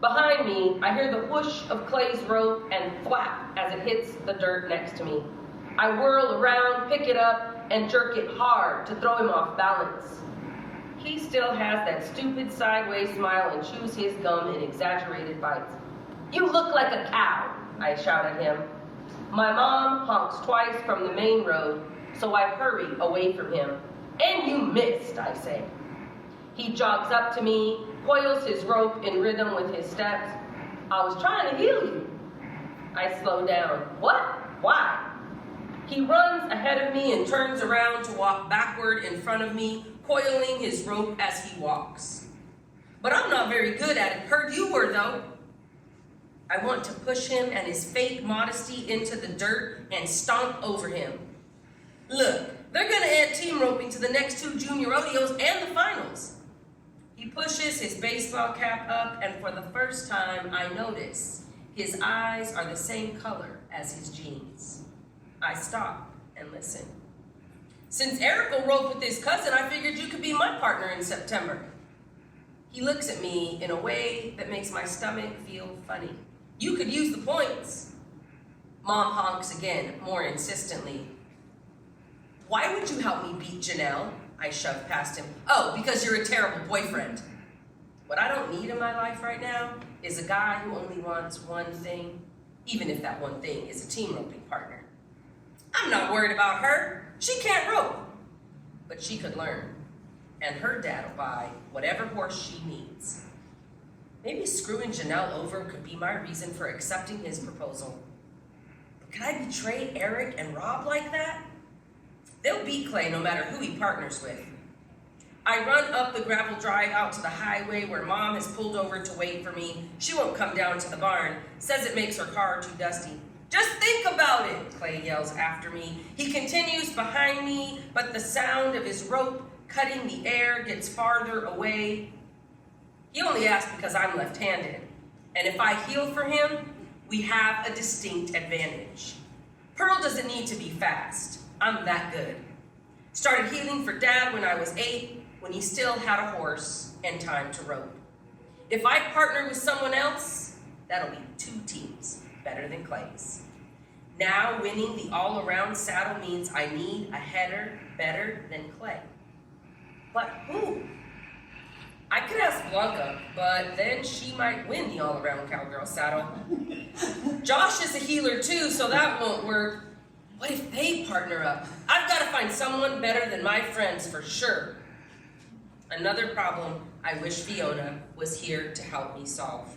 Behind me, I hear the whoosh of Clay's rope and thwap as it hits the dirt next to me. I whirl around, pick it up, and jerk it hard to throw him off balance. He still has that stupid sideways smile and chews his gum in exaggerated bites. You look like a cow, I shout at him. My mom honks twice from the main road, so I hurry away from him. And you missed, I say. He jogs up to me, coils his rope in rhythm with his steps. I was trying to heal you. I slow down. What? Why? He runs ahead of me and turns around to walk backward in front of me, coiling his rope as he walks. But I'm not very good at it. Heard you were, though. I want to push him and his fake modesty into the dirt and stomp over him. Look, they're gonna add team roping to the next 2 junior rodeos and the finals. He pushes his baseball cap up, and for the first time, I notice his eyes are the same color as his jeans. I stop and listen. Since Eric will rope with his cousin, I figured you could be my partner in September. He looks at me in a way that makes my stomach feel funny. You could use the points. Mom honks again, more insistently. Why would you help me beat Janelle? I shove past him. Oh, because you're a terrible boyfriend. What I don't need in my life right now is a guy who only wants one thing, even if that one thing is a team roping partner. I'm not worried about her. She can't rope. But she could learn. And her dad will buy whatever horse she needs. Maybe screwing Janelle over could be my reason for accepting his proposal. But could I betray Eric and Rob like that? They'll beat Clay no matter who he partners with. I run up the gravel drive out to the highway where Mom has pulled over to wait for me. She won't come down to the barn, says it makes her car too dusty. Just think about it, Clay yells after me. He continues behind me, but the sound of his rope cutting the air gets farther away. He only asked because I'm left-handed, and if I heel for him, we have a distinct advantage. Pearl doesn't need to be fast. I'm that good. Started heeling for Dad when I was 8, when he still had a horse and time to rope. If I partner with someone else, that'll be 2 teams better than Clay's. Now winning the all-around saddle means I need a header better than Clay. But who? I could ask Blanca, but then she might win the all-around cowgirl saddle. Josh is a healer too, so that won't work. What if they partner up? I've got to find someone better than my friends for sure. Another problem I wish Fiona was here to help me solve.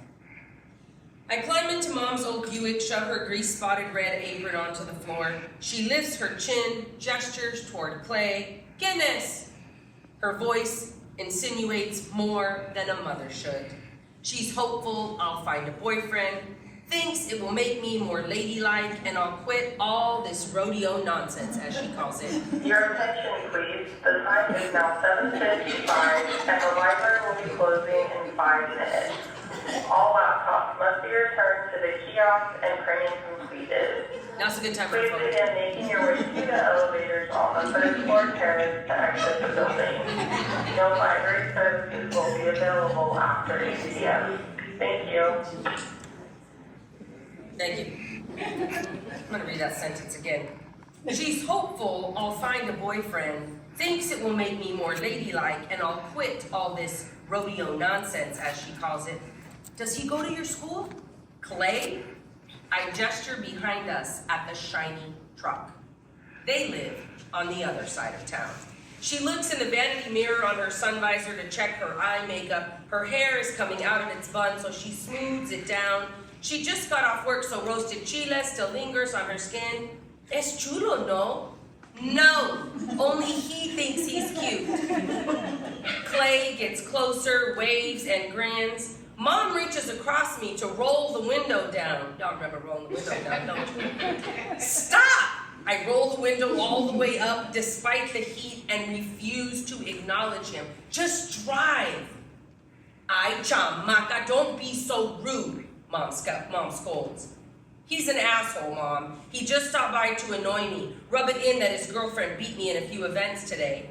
I climb into Mom's old Buick, shove her grease-spotted red apron onto the floor. She lifts her chin, gestures toward Clay. Guinness! Her voice insinuates more than a mother should. She's hopeful I'll find a boyfriend, thinks it will make me more ladylike, and I'll quit all this rodeo nonsense, as she calls it. Your attention, please. The time is now 7:55, and the library will be closing in 5 minutes. All laptops must be returned to the kiosk and printing completed. Now's a good time for a Please photo. begin making your way to the elevators on the 3rd floor terrace to exit the building. No library services will be available after 8 p.m. Thank you. Thank you. I'm going to read that sentence again. She's hopeful I'll find a boyfriend, thinks it will make me more ladylike, and I'll quit all this rodeo nonsense, as she calls it. Does he go to your school? Clay? I gesture behind us at the shiny truck. They live on the other side of town. She looks in the vanity mirror on her sun visor to check her eye makeup. Her hair is coming out of its bun, so she smooths it down. She just got off work, so roasted chile still lingers on her skin. Es chulo, no? No, only he thinks he's cute. Clay gets closer, waves and grins. Mom reaches across me to roll the window down. Y'all remember rolling the window down, don't you? Stop! I roll the window all the way up despite the heat and refuse to acknowledge him. Just drive. Ay, chamaca, don't be so rude, Mom scolds. He's an asshole, Mom. He just stopped by to annoy me, rub it in that his girlfriend beat me in a few events today.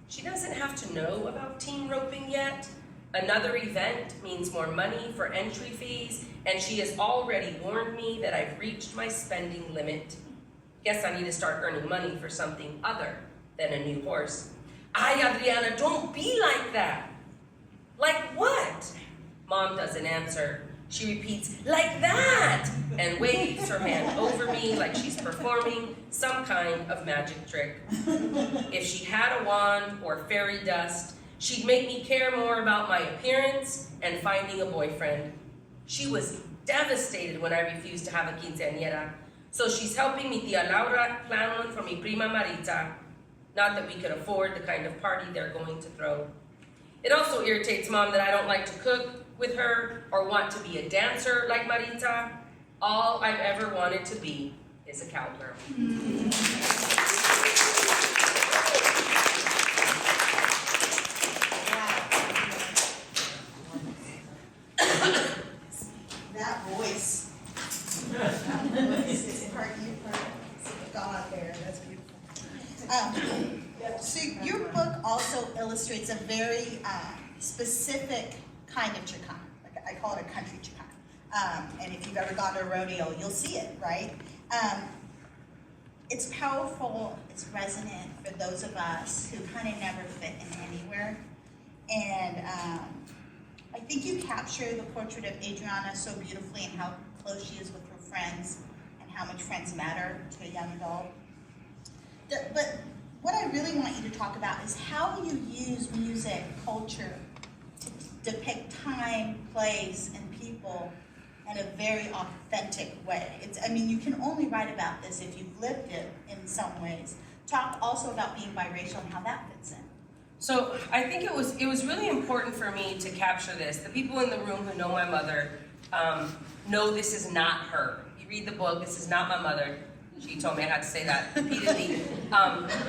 She doesn't have to know about team roping yet. Another event means more money for entry fees, and she has already warned me that I've reached my spending limit. Guess I need to start earning money for something other than a new horse. Ay, Adriana, don't be like that. Like what? Mom doesn't answer. She repeats, like that, and waves her hand over me like she's performing some kind of magic trick. If she had a wand or fairy dust, she'd make me care more about my appearance and finding a boyfriend. She was devastated when I refused to have a quinceañera, so she's helping mi tía Laura plan one for mi prima Marita. Not that we could afford the kind of party they're going to throw. It also irritates Mom that I don't like to cook with her or want to be a dancer like Marita. All I've ever wanted to be is a cowgirl. That voice. That voice is part God there. That's beautiful. So your book also illustrates a very specific kind of Chicano. Like I call it a country Chicano. And if you've ever gone to a rodeo, you'll see it, right? It's powerful, it's resonant for those of us who kind of never fit in anywhere. And I think you capture the portrait of Adriana so beautifully and how close she is with her friends and how much friends matter to a young adult. But what I really want you to talk about is how you use music, culture, to depict time, place, and people in a very authentic way. You can only write about this if you've lived it in some ways. Talk also about being biracial and how that fits in. So I think it was really important for me to capture this. The people in the room who know my mother know this is not her. You read the book, this is not my mother. She told me I had to say that repeatedly.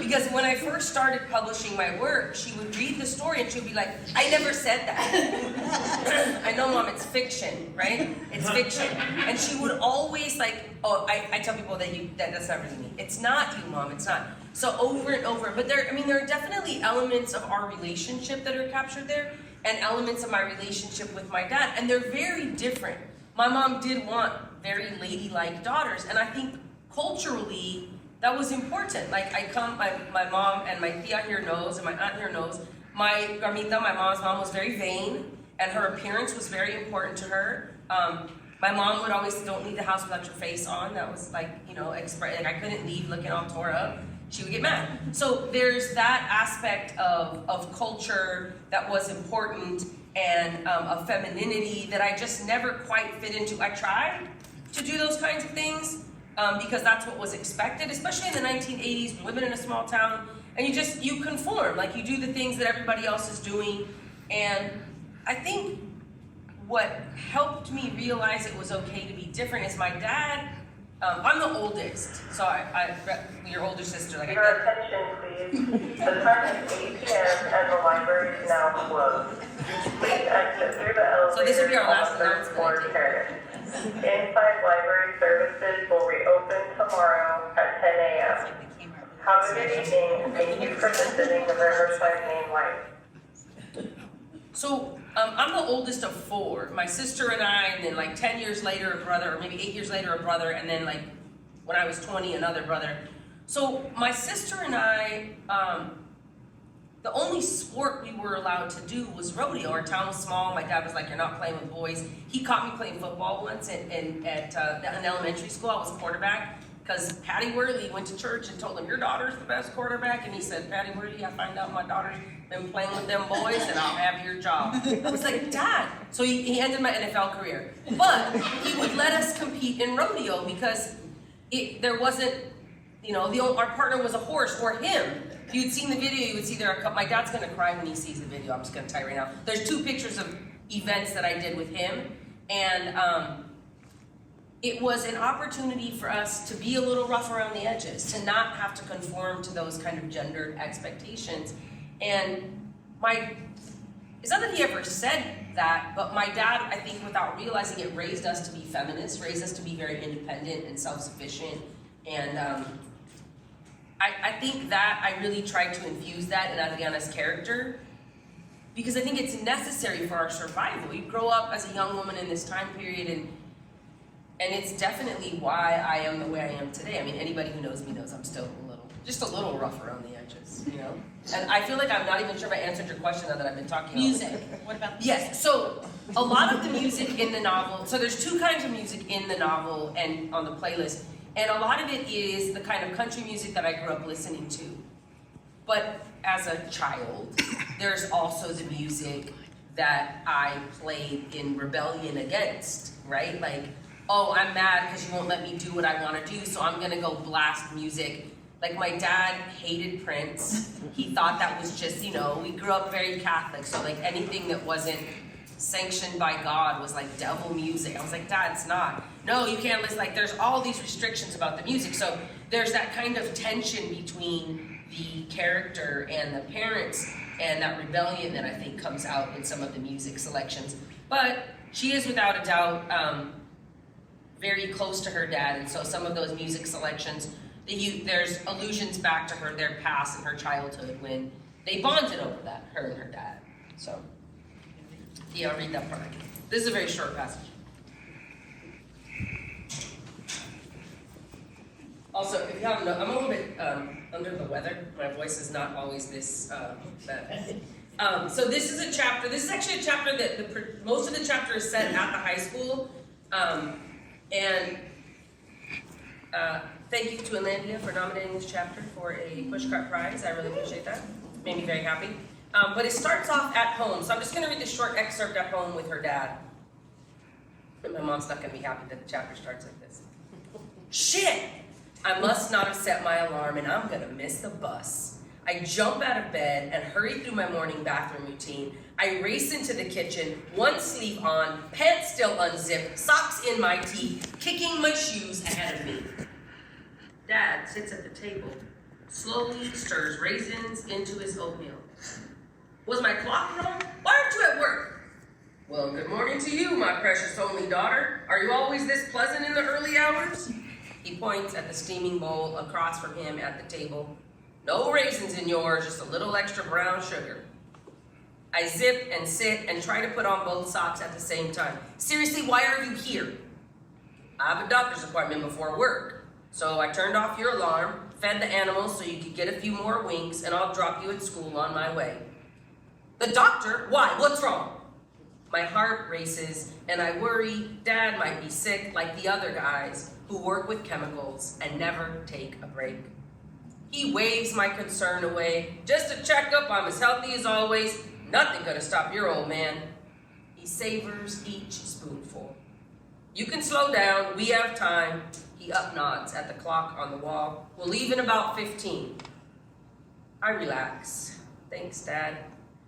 Because when I first started publishing my work, she would read the story and she would be like, I never said that. I know, Mom, it's fiction, right? It's fiction. And she would always oh, I tell people that's not really me. It's not you, Mom, it's not. So over and over, but there are definitely elements of our relationship that are captured there and elements of my relationship with my dad, and they're very different. My mom did want very ladylike daughters, and I think culturally, that was important. Like my mom and my tia here knows, and my aunt here knows, my mom's mom was very vain, and her appearance was very important to her. My mom would always say, don't leave the house without your face on. That was I couldn't leave looking all tore up. She would get mad. So there's that aspect of culture that was important, and of femininity that I just never quite fit into. I tried to do those kinds of things, because that's what was expected, especially in the 1980s, living in a small town, and you conform, like you do the things that everybody else is doing. And I think what helped me realize it was okay to be different is my dad. I'm the oldest, so I your older sister. Your attention, please. The time is 8 p.m. and the library is now closed. Please exit through the elevator. So this will be our last on the third floor announcement. terrace. Inside library services will reopen tomorrow at 10 a.m. Have a good evening. Thank you for visiting the Riverside Main Light. So I'm the oldest of 4. My sister and I, and then 10 years later a brother, or maybe 8 years later a brother, and then when I was 20 another brother. So my sister and I, the only sport we were allowed to do was rodeo. Our town was small. My dad was like, you're not playing with boys. He caught me playing football once at an elementary school. I was quarterback because Patty Worley went to church and told him, your daughter's the best quarterback. And he said, Patty Worley, I find out my daughter's been playing with them boys and I'll have your job. I was like, Dad. So he ended my NFL career. But he would let us compete in rodeo because there wasn't, our partner was a horse or him. If you'd seen the video, you would see my dad's gonna cry when he sees the video. I'm just gonna tell you right now. There's 2 pictures of events that I did with him, and it was an opportunity for us to be a little rough around the edges, to not have to conform to those kind of gendered expectations. And it's not that he ever said that, but my dad, I think without realizing it, raised us to be feminists, raised us to be very independent and self-sufficient, and I think that I really tried to infuse that in Adriana's character because I think it's necessary for our survival. You grow up as a young woman in this time period, and it's definitely why I am the way I am today. I mean, anybody who knows me knows I'm still just a little rough around the edges, And I feel like I'm not even sure if I answered your question now that I've been talking. Music. What about Yes, so a lot of the music in the novel, so there's 2 kinds of music in the novel and on the playlist. And a lot of it is the kind of country music that I grew up listening to. But as a child, there's also the music that I played in rebellion against, right? Like, oh, I'm mad because you won't let me do what I want to do, so I'm going to go blast music Like my dad hated Prince. He thought that was just, you know, we grew up very Catholic, so like anything that wasn't sanctioned by God was like devil music. I was like, Dad, it's not. No, you can't listen. Like there's all these restrictions about the music. So there's that kind of tension between the character and the parents and that rebellion that I think comes out in some of the music selections. But she is without a doubt very close to her dad, and so some of those music selections, there's allusions back to their past and her childhood when they bonded over that, her and her dad. So, yeah, I'll read that part. This is a very short passage. Also, if you haven't known, I'm a little bit under the weather. My voice is not always this bad. So this is a chapter. This is actually a chapter that most of the chapter is set at the high school. Thank you to Inlandia for nominating this chapter for a Pushcart Prize. I really appreciate that. Made me very happy. But it starts off at home. So I'm just going to read this short excerpt at home with her dad. And my mom's not going to be happy that the chapter starts like this. Shit! I must not have set my alarm and I'm going to miss the bus. I jump out of bed and hurry through my morning bathroom routine. I race into the kitchen, one sleeve on, pants still unzipped, socks in my teeth, kicking my shoes ahead of me. Dad sits at the table, slowly stirs raisins into his oatmeal. Was my clock wrong? Why aren't you at work? Well, good morning to you, my precious only daughter. Are you always this pleasant in the early hours? He points at the steaming bowl across from him at the table. No raisins in yours, just a little extra brown sugar. I zip and sit and try to put on both socks at the same time. Seriously, why are you here? I have a doctor's appointment before work. So I turned off your alarm, fed the animals so you could get a few more winks, and I'll drop you at school on my way. The doctor? Why? What's wrong? My heart races, and I worry Dad might be sick like the other guys who work with chemicals and never take a break. He waves my concern away. Just to check up, I'm as healthy as always. Nothing gonna stop your old man. He savors each spoonful. You can slow down, we have time. He up nods at the clock on the wall. We'll leave in about 15. I relax. Thanks, Dad.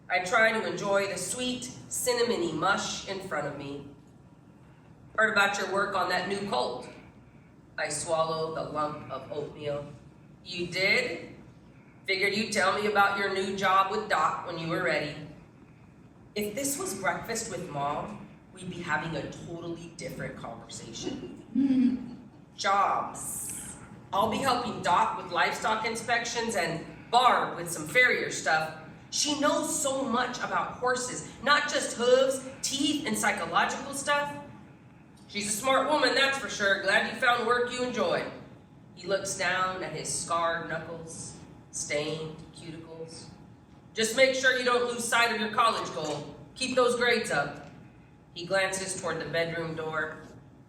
I try to enjoy the sweet, cinnamony mush in front of me. Heard about your work on that new Colt. I swallow the lump of oatmeal. You did? Figured you'd tell me about your new job with Doc when you were ready. If this was breakfast with Mom, we'd be having a totally different conversation. Jobs. I'll be helping Doc with livestock inspections and Barb with some farrier stuff. She knows so much about horses, not just hooves, teeth, and psychological stuff. She's a smart woman, that's for sure. Glad you found work you enjoy. He looks down at his scarred knuckles, stained cuticles. Just make sure you don't lose sight of your college goal. Keep those grades up. He glances toward the bedroom door.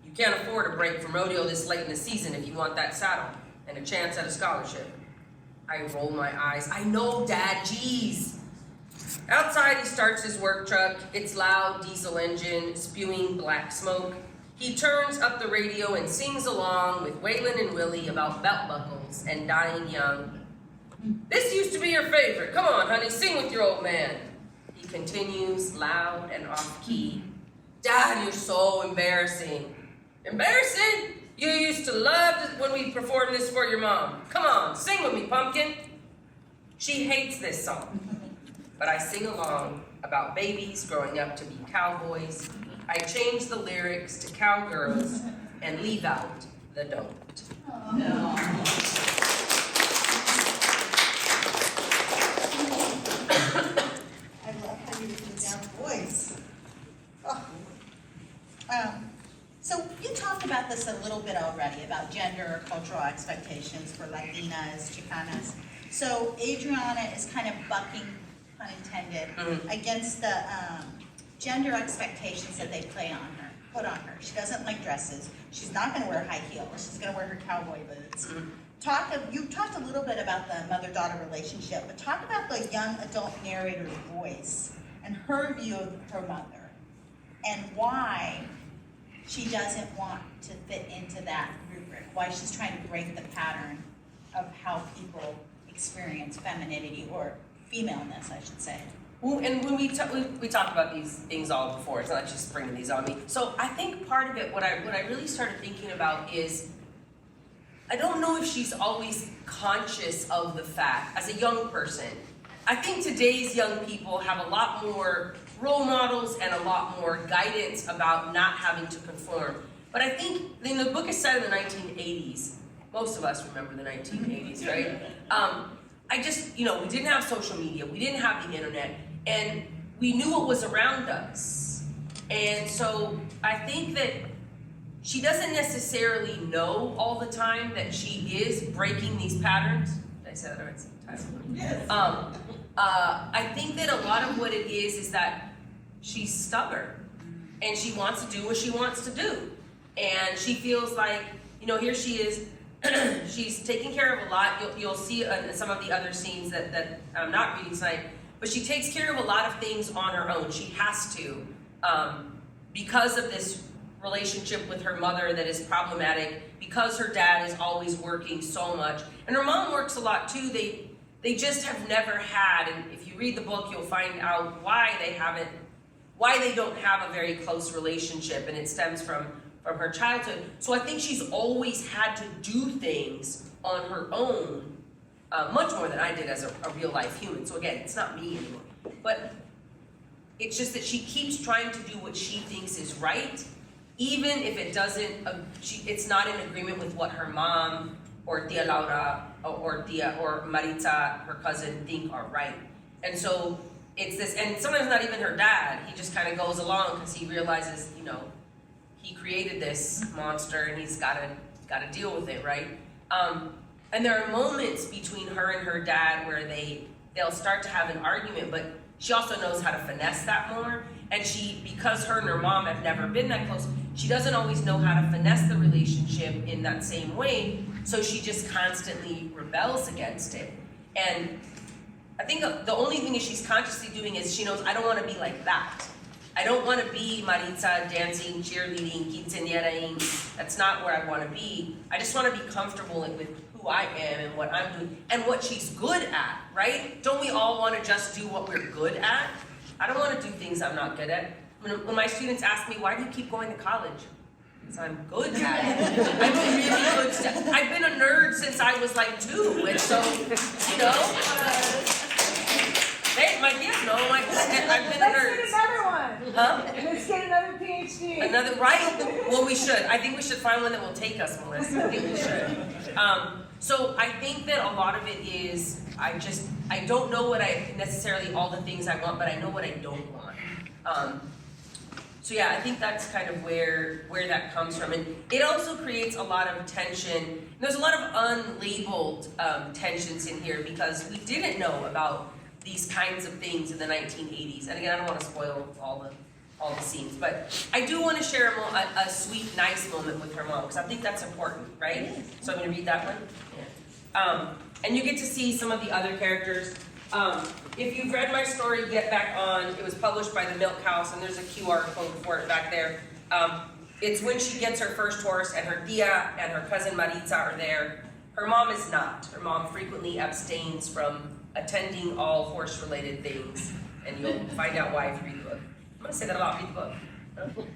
You can't afford a break from rodeo this late in the season if you want that saddle and a chance at a scholarship. I roll my eyes. I know, Dad, geez. Outside, he starts his work truck, its loud diesel engine spewing black smoke. He turns up the radio and sings along with Waylon and Willie about belt buckles and dying young. This used to be your favorite. Come on, honey, sing with your old man. He continues, loud and off-key. Dad, you're so embarrassing. Embarrassing? You used to love when we performed this for your mom. Come on, sing with me, pumpkin. She hates this song, but I sing along about babies growing up to be cowboys. I change the lyrics to cowgirls and leave out the don't. No. I love how you put down voice. Oh. So you talked about this a little bit already, about gender or cultural expectations for Latinas, Chicanas. So Adriana is kind of bucking, pun intended, against the gender expectations that they put on her. She doesn't like dresses. She's not going to wear high heels. She's going to wear her cowboy boots. You talked a little bit about the mother-daughter relationship, but talk about the young adult narrator's voice and her view of her mother and why she doesn't want to fit into that rubric, why she's trying to break the pattern of how people experience femininity, or femaleness, I should say. Well, and when we talk about these things all before, it's not just bringing these on me. So I think part of it, what I really started thinking about is, I don't know if she's always conscious of the fact, as a young person, I think today's young people have a lot more role models and a lot more guidance about not having to conform. But I think, the book is set in the 1980s. Most of us remember the 1980s, right? I just, we didn't have social media, we didn't have the internet, and we knew what was around us. And so I think that she doesn't necessarily know all the time that she is breaking these patterns. Did I say that right? Yes. I think that a lot of what it is that she's stubborn, and she wants to do what she wants to do. And she feels like, here she is, she's taking care of a lot. You'll see in some of the other scenes that I'm not reading tonight, but she takes care of a lot of things on her own. She has to, because of this relationship with her mother that is problematic, because her dad is always working so much, and her mom works a lot too. They just have never had, and if you read the book, you'll find out why they don't have a very close relationship, and it stems from her childhood. So I think she's always had to do things on her own, much more than I did as a real life human. So again, it's not me anymore. But it's just that she keeps trying to do what she thinks is right, even if it doesn't, it's not in agreement with what her mom or Tia Laura or Maritza, her cousin, think are right. And so it's this, and sometimes not even her dad. He just kind of goes along because he realizes, he created this monster and he's got to deal with it, right? And there are moments between her and her dad where they'll start to have an argument, but she also knows how to finesse that more. And because her and her mom have never been that close, she doesn't always know how to finesse the relationship in that same way. So she just constantly rebels against it. And I think the only thing she's consciously doing is she knows, I don't want to be like that. I don't want to be Maritza dancing, cheerleading, quinceañeraing. That's not where I want to be. I just want to be comfortable with who I am and what I'm doing and what she's good at, right? Don't we all want to just do what we're good at? I don't want to do things I'm not good at. When my students ask me, why do you keep going to college? Because I'm good at it. I'm a really good student. I've been a nerd since I was like 2, and so, my kids know, I've been a nerd. Let's get another one. Huh? Let's get another PhD. Right? Well, we should. I think we should find one that will take us, Melissa. I think we should. So I think that a lot of it is, I don't know what necessarily all the things I want, but I know what I don't want. So yeah, I think that's kind of where that comes from. And it also creates a lot of tension. There's a lot of unlabeled tensions in here because we didn't know about these kinds of things in the 1980s. And again, I don't want to spoil all the scenes, but I do want to share a sweet, nice moment with her mom, because I think that's important, right? So I'm going to read that one. Yeah. And you get to see some of the other characters. If you've read my story, Get Back On, it was published by the Milk House, and there's a QR code for it back there. It's when she gets her first horse, and her tia and her cousin Maritza are there. Her mom is not. Her mom frequently abstains from attending all horse-related things, and you'll find out why if you read the book. I'm going to say that a lot, read the book.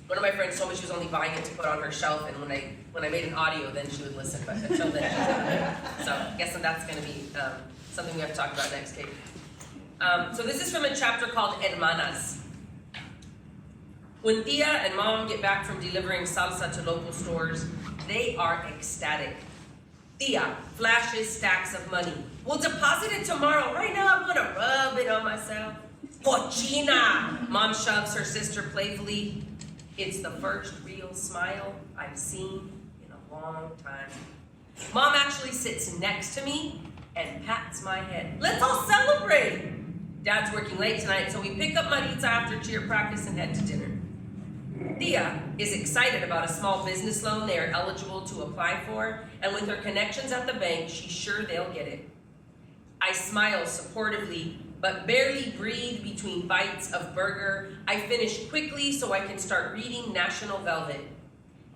One of my friends told me she was only buying it to put on her shelf, and when I made an audio, then she would listen, but until then. So I guess that's going to be something we have to talk about next, Kate. So this is from a chapter called Hermanas. When Tia and Mom get back from delivering salsa to local stores, they are ecstatic. Tia flashes stacks of money. We'll deposit it tomorrow. Right now, I'm going to rub it on myself. Cochina! Mom shoves her sister playfully. It's the first real smile I've seen in a long time. Mom actually sits next to me and pats my head. Let's all celebrate! Dad's working late tonight, so we pick up Maritza after cheer practice and head to dinner. Tia is excited about a small business loan they are eligible to apply for, and with her connections at the bank, she's sure they'll get it. I smile supportively, but barely breathe between bites of burger. I finish quickly so I can start reading National Velvet.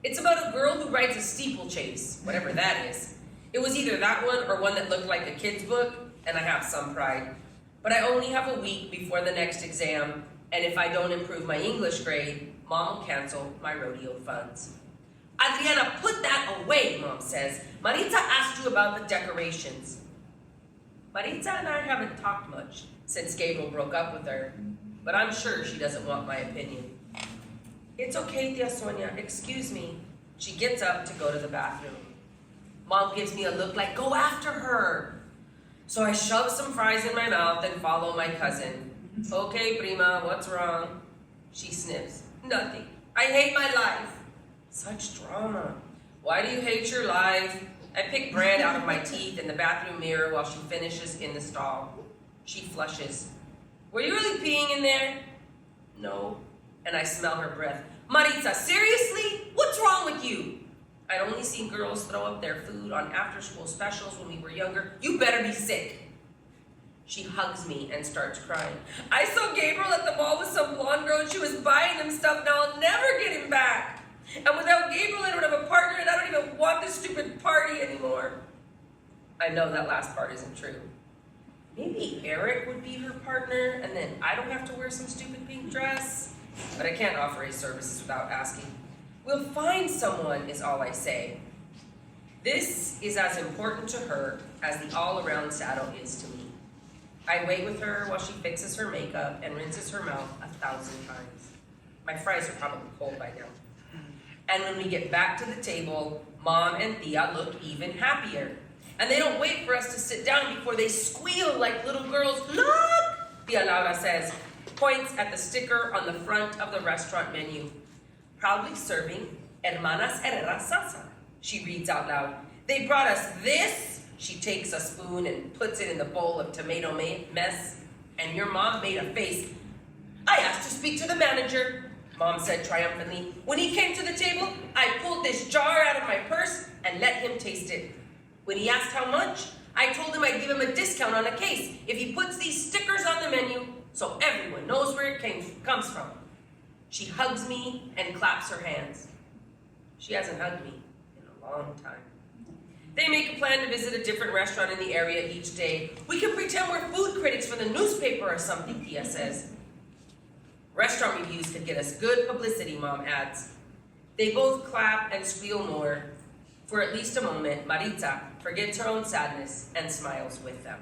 It's about a girl who rides a steeplechase, whatever that is. It was either that one or one that looked like a kid's book, and I have some pride. But I only have a week before the next exam, and if I don't improve my English grade, Mom will cancel my rodeo funds. Adriana, put that away, Mom says. Maritza asked you about the decorations. Maritza and I haven't talked much since Gabriel broke up with her, but I'm sure she doesn't want my opinion. It's okay, Tia Sonia, excuse me. She gets up to go to the bathroom. Mom gives me a look like, go after her. So I shove some fries in my mouth and follow my cousin. Okay, prima, what's wrong? She sniffs. Nothing. I hate my life. Such drama. Why do you hate your life? I pick bread out of my teeth in the bathroom mirror while she finishes in the stall. She flushes. Were you really peeing in there? No. And I smell her breath. Maritza, seriously? What's wrong with you? I'd only seen girls throw up their food on after-school specials when we were younger. You better be sick. She hugs me and starts crying. I saw Gabriel at the mall with some blonde girl and she was buying him stuff. Now I'll never get him back. And without Gabriel, I don't have a partner and I don't even want this stupid party anymore. I know that last part isn't true. Maybe Eric would be her partner and then I don't have to wear some stupid pink dress. But I can't offer his services without asking. We'll find someone, is all I say. This is as important to her as the all-around saddle is to me. I wait with her while she fixes her makeup and rinses her mouth 1,000 times. My fries are probably cold by now. And when we get back to the table, Mom and Tia look even happier. And they don't wait for us to sit down before they squeal like little girls. Look, Tia Laura says, points at the sticker on the front of the restaurant menu. Proudly serving Hermanas Herrera salsa. She reads out loud. They brought us this. She takes a spoon and puts it in the bowl of tomato mess. And your mom made a face. I asked to speak to the manager, Mom said triumphantly. When he came to the table, I pulled this jar out of my purse and let him taste it. When he asked how much, I told him I'd give him a discount on a case if he puts these stickers on the menu so everyone knows where it comes from. She hugs me and claps her hands. She hasn't hugged me in a long time. They make a plan to visit a different restaurant in the area each day. We can pretend we're food critics for the newspaper or something, Tia says. Restaurant reviews could get us good publicity, Mom adds. They both clap and squeal more. For at least a moment, Maritza forgets her own sadness and smiles with them.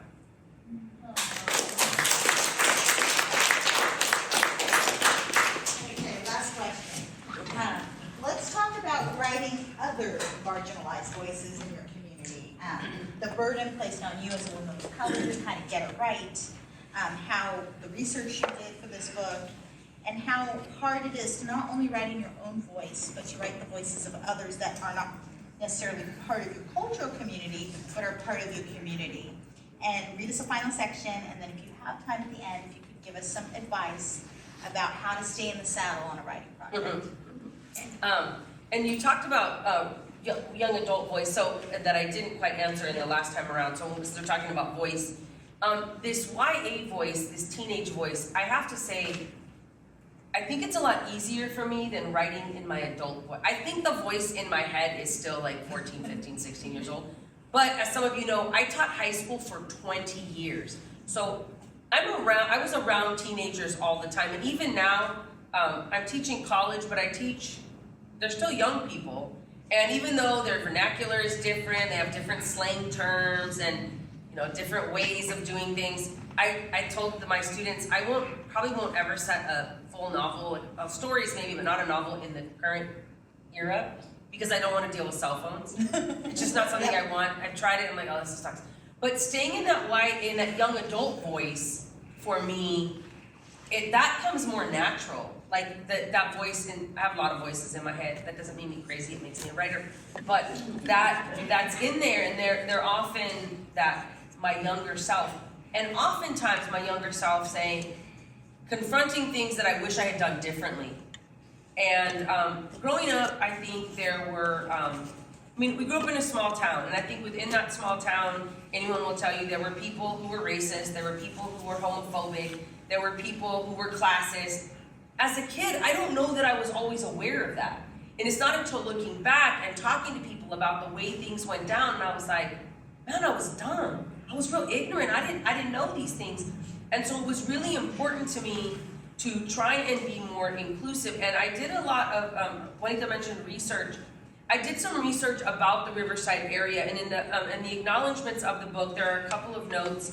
Let's talk about writing other marginalized voices in your community. The burden placed on you as a woman of color to kind of get it right, how the research you did for this book, and how hard it is to not only write in your own voice, but to write the voices of others that are not necessarily part of your cultural community, but are part of your community. And read us a final section, and then if you have time at the end, if you could give us some advice about how to stay in the saddle on a writing project. And you talked about young adult voice, so that I didn't quite answer in the last time around. So they're talking about voice. This YA voice, this teenage voice, I have to say, I think it's a lot easier for me than writing in my adult voice. I think the voice in my head is still like 14, 15, 16 years old. But as some of you know, I taught high school for 20 years. So I was around teenagers all the time. And even now, I'm teaching college, but they're still young people. And even though their vernacular is different, they have different slang terms and different ways of doing things, I told my students, I probably won't ever set a full novel, stories maybe, but not a novel in the current era, because I don't want to deal with cell phones. It's just not something I want. I've tried it, I'm like, oh, this sucks. But staying in that young adult voice, for me, that comes more natural. Like that voice, and I have a lot of voices in my head. That doesn't make me crazy, it makes me a writer. But that's in there, and they're often my younger self. And oftentimes my younger self confronting things that I wish I had done differently. And growing up, I think there were, we grew up in a small town, and I think within that small town, anyone will tell you there were people who were racist, there were people who were homophobic, there were people who were classist. As a kid, I don't know that I was always aware of that. And it's not until looking back and talking to people about the way things went down, and I was like, man, I was dumb. I was real ignorant. I didn't know these things. And so it was really important to me to try and be more inclusive. And I did a lot of, Juanita mentioned research. I did some research about the Riverside area, and in the acknowledgments of the book, there are a couple of notes.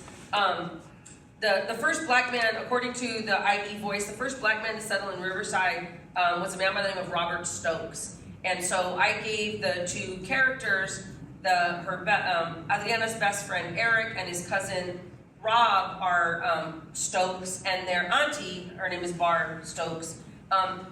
The first black man, according to the IE Voice, the first black man to settle in Riverside was a man by the name of Robert Stokes. And so I gave the two characters, Adriana's best friend Eric and his cousin Rob are Stokes, and their auntie, her name is Barb Stokes,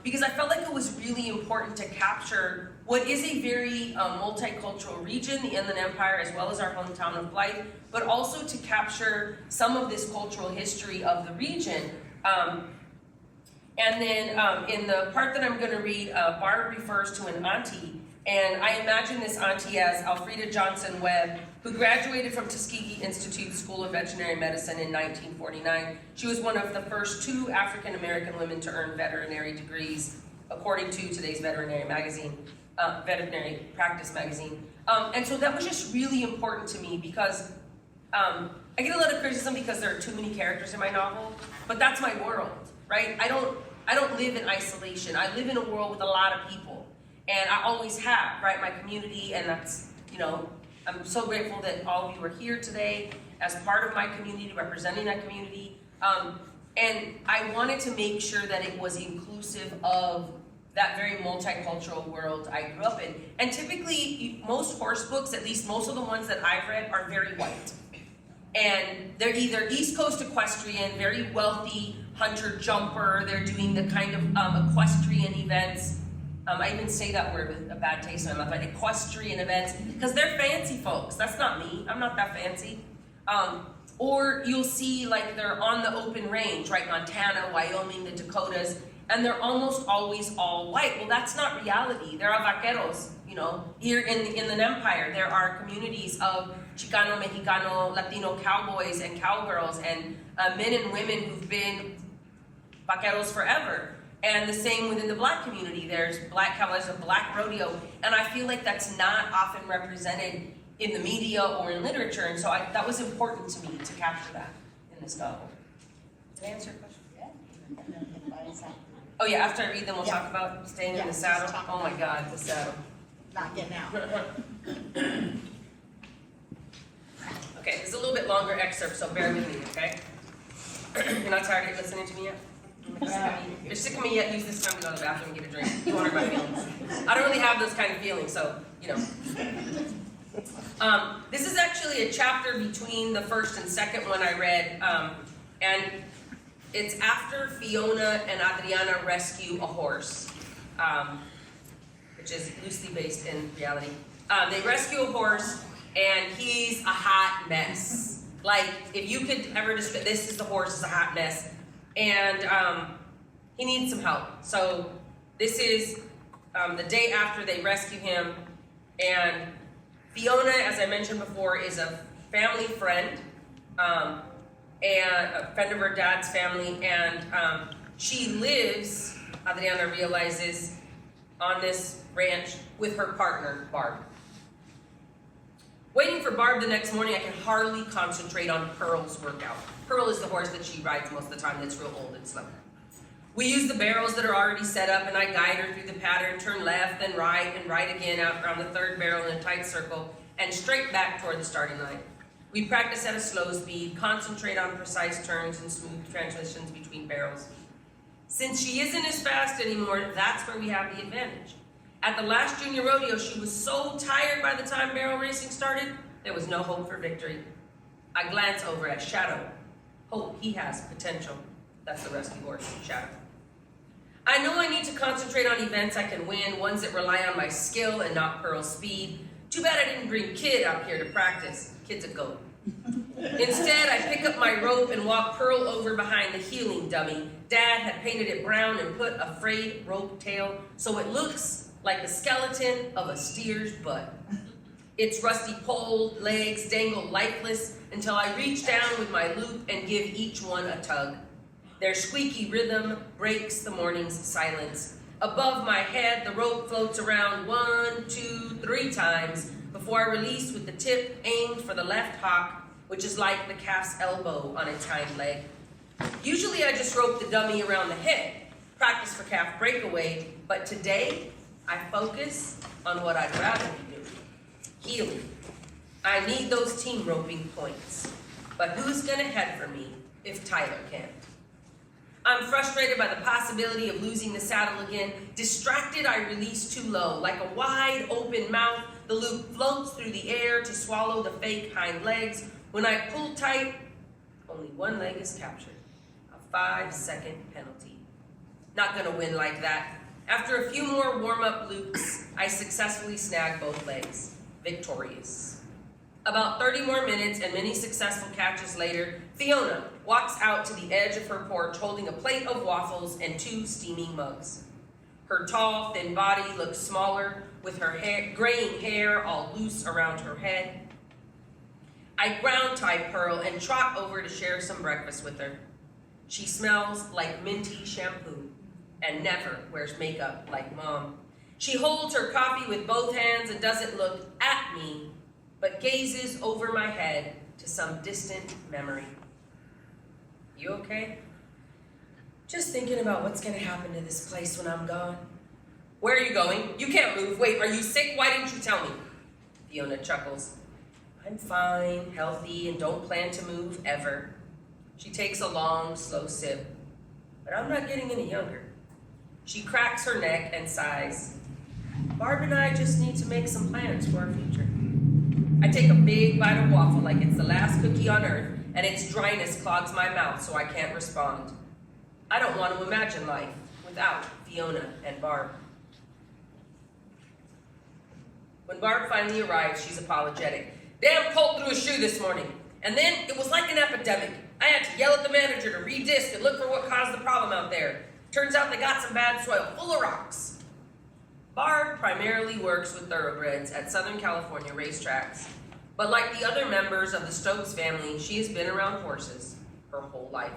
because I felt like it was really important to capture what is a very multicultural region, the Inland Empire, as well as our hometown of Blythe, but also to capture some of this cultural history of the region. And then in the part that I'm going to read, Barb refers to an auntie, and I imagine this auntie as Alfreda Johnson Webb, who graduated from Tuskegee Institute School of Veterinary Medicine in 1949. She was one of the first 2 African American women to earn veterinary degrees, according to today's veterinary magazine, Veterinary Practice magazine. And so that was just really important to me because I get a lot of criticism because there are too many characters in my novel, but that's my world, right? I don't live in isolation. I live in a world with a lot of people, and I always have, right? My community, and that's, you know, I'm so grateful that all of you are here today as part of my community, representing that community. And I wanted to make sure that it was inclusive of that very multicultural world I grew up in. And typically, most horse books, at least most of the ones that I've read, are very white. And they're either East Coast equestrian, very wealthy hunter-jumper, they're doing the kind of equestrian events. I even say that word with a bad taste in my mouth, like equestrian events, because they're fancy folks. That's not me. I'm not that fancy. Or you'll see like they're on the open range, right? Montana, Wyoming, the Dakotas, and they're almost always all white. Well, that's not reality. There are vaqueros, you know, here in the Inland Empire. There are communities of Chicano, Mexicano, Latino cowboys and cowgirls, and men and women who've been vaqueros forever. And the same within the black community. There's black cowboys, a black rodeo, and I feel like that's not often represented in the media or in literature, and so that was important to me to capture that in this novel. Did I answer your question? Yeah. Oh yeah, after I read them, we'll talk about staying in the saddle. Oh my God, the saddle. Not getting out. Okay, this is a little bit longer excerpt, so bear with me, okay? You're not tired of listening to me yet? If you're sick of me yet, use this time to go to the bathroom and get a drink. You won't hurt my feelings. I don't really have those kind of feelings, so, you know. This is actually a chapter between the first and second one I read, and it's after Fiona and Adriana rescue a horse, which is loosely based in reality. They rescue a horse, and he's a hot mess. Like, if you could ever describe, this is the horse, is a hot mess. And he needs some help. So this is the day after they rescue him, and Fiona, as I mentioned before, is a family friend, and a friend of her dad's family, and she lives, Adriana realizes, on this ranch with her partner, Barb. Waiting for Barb the next morning, I can hardly concentrate on Pearl's workout. Pearl is the horse that she rides most of the time that's real old and slow. We use the barrels that are already set up, and I guide her through the pattern, turn left and right again out around the third barrel in a tight circle, and straight back toward the starting line. We practice at a slow speed, concentrate on precise turns and smooth transitions between barrels. Since she isn't as fast anymore, that's where we have the advantage. At the last junior rodeo, she was so tired by the time barrel racing started, there was no hope for victory. I glance over at Shadow. Hope he has potential. That's the rescue horse, Shadow. I know I need to concentrate on events I can win, ones that rely on my skill and not Pearl's speed. Too bad I didn't bring Kid out here to practice. Kid's a goat. Instead, I pick up my rope and walk Pearl over behind the heeling dummy. Dad had painted it brown and put a frayed rope tail so it looks like the skeleton of a steer's butt. Its rusty pole legs dangle lifeless until I reach down with my loop and give each one a tug. Their squeaky rhythm breaks the morning's silence. Above my head, the rope floats around 1, 2, 3 times before I release with the tip aimed for the left hock, which is like the calf's elbow on its hind leg. Usually I just rope the dummy around the head, practice for calf breakaway, but today I focus on what I'd rather be doing, healing. I need those team roping points, but who's gonna head for me if Tyler can't? I'm frustrated by the possibility of losing the saddle again. Distracted, I release too low. Like a wide open mouth, the loop floats through the air to swallow the fake hind legs. When I pull tight, only one leg is captured. A 5-second penalty. Not gonna win like that. After a few more warm-up loops, I successfully snag both legs. Victorious. About 30 more minutes and many successful catches later, Fiona walks out to the edge of her porch holding a plate of waffles and 2 steaming mugs. Her tall, thin body looks smaller with her graying hair all loose around her head. I ground tie Pearl and trot over to share some breakfast with her. She smells like minty shampoo and never wears makeup like Mom. She holds her coffee with both hands and doesn't look at me, but gazes over my head to some distant memory. You okay? Just thinking about what's gonna happen to this place when I'm gone. Where are you going? You can't move. Wait, are you sick? Why didn't you tell me? Fiona chuckles. I'm fine, healthy, and don't plan to move ever. She takes a long, slow sip. But I'm not getting any younger. She cracks her neck and sighs. Barb and I just need to make some plans for our future. I take a big bite of waffle like it's the last cookie on earth, and its dryness clogs my mouth so I can't respond. I don't want to imagine life without Fiona and Barb. When Barb finally arrives, she's apologetic. Damn colt threw a shoe this morning, and then it was like an epidemic. I had to yell at the manager to redisc and look for what caused the problem out there. Turns out they got some bad soil full of rocks. Barb primarily works with thoroughbreds at Southern California racetracks, but like the other members of the Stokes family, she has been around horses her whole life.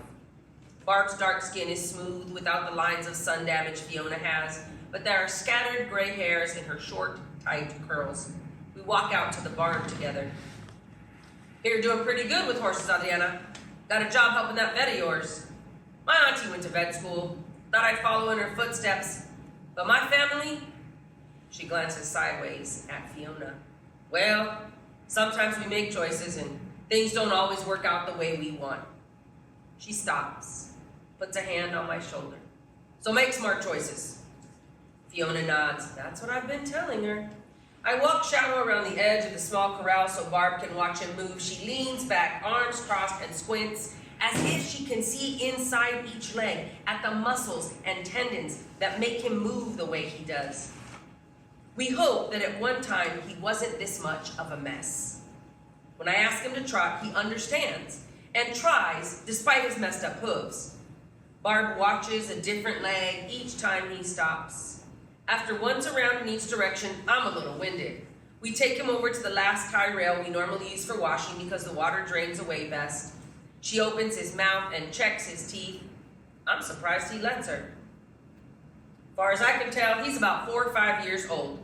Barb's dark skin is smooth without the lines of sun damage Fiona has, but there are scattered gray hairs in her short, tight curls. We walk out to the barn together. You're doing pretty good with horses, Adriana. Got a job helping that vet of yours. My auntie went to vet school. Thought I'd follow in her footsteps. But my family, she glances sideways at Fiona. Well, sometimes we make choices and things don't always work out the way we want. She stops, puts a hand on my shoulder. So make smart choices. Fiona nods. That's what I've been telling her. I walk Shadow around the edge of the small corral so Barb can watch him move. She leans back, arms crossed, and squints as if she can see inside each leg at the muscles and tendons that make him move the way he does. We hope that at one time he wasn't this much of a mess. When I ask him to trot, he understands and tries despite his messed up hooves. Barb watches a different leg each time he stops. After one's around in each direction, I'm a little winded. We take him over to the last tie rail we normally use for washing because the water drains away best. She opens his mouth and checks his teeth. I'm surprised he lets her. As far as I can tell, he's about 4 or 5 years old.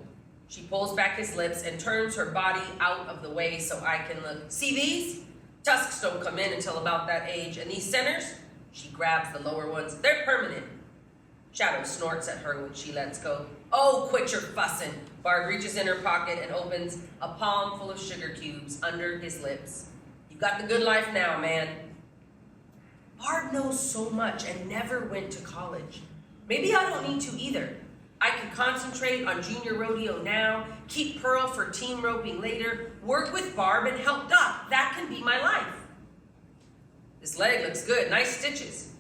She pulls back his lips and turns her body out of the way so I can look. See these? Tusks don't come in until about that age, and these centers, she grabs the lower ones, they're permanent. Shadow snorts at her when she lets go. Oh, quit your fussing. Barb reaches in her pocket and opens a palm full of sugar cubes under his lips. You've got the good life now, man. Barb knows so much and never went to college. Maybe I don't need to either. I can concentrate on junior rodeo now, keep Pearl for team roping later, work with Barb and help Doc. That can be my life. This leg looks good, nice stitches.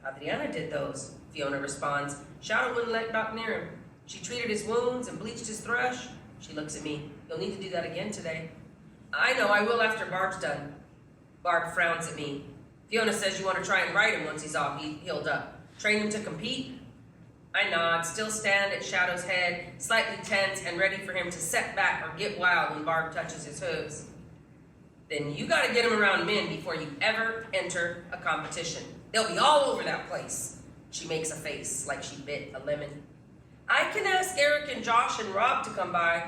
Adriana did those, Fiona responds. Shadow wouldn't let Doc near him. She treated his wounds and bleached his thrush. She looks at me. You'll need to do that again today. I know, I will after Barb's done. Barb frowns at me. Fiona says you want to try and ride him once he's all healed up. Train him to compete? I nod, still stand at Shadow's head, slightly tense and ready for him to set back or get wild when Barb touches his hooves. Then you gotta get him around men before you ever enter a competition. They'll be all over that place. She makes a face like she bit a lemon. I can ask Eric and Josh and Rob to come by.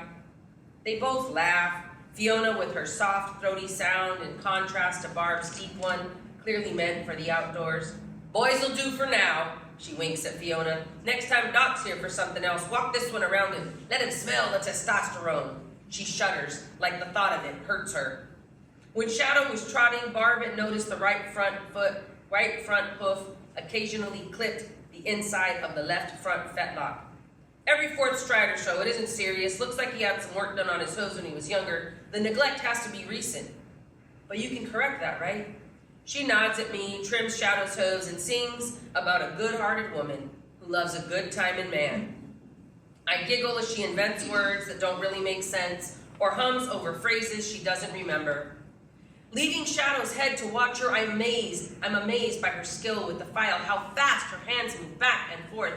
They both laugh. Fiona with her soft, throaty sound in contrast to Barb's deep one, clearly meant for the outdoors. Boys will do for now, she winks at Fiona. Next time Doc's here for something else, walk this one around him. Let him smell the testosterone. She shudders, like the thought of it hurts her. When Shadow was trotting, Barb had noticed the right front hoof occasionally clipped the inside of the left front fetlock. Every fourth strider show, it isn't serious. Looks like he had some work done on his hooves when he was younger. The neglect has to be recent. But you can correct that, right? She nods at me, trims Shadow's hooves, and sings about a good-hearted woman who loves a good time in man. I giggle as she invents words that don't really make sense or hums over phrases she doesn't remember. Leaving Shadow's head to watch her, I'm amazed by her skill with the file, how fast her hands move back and forth.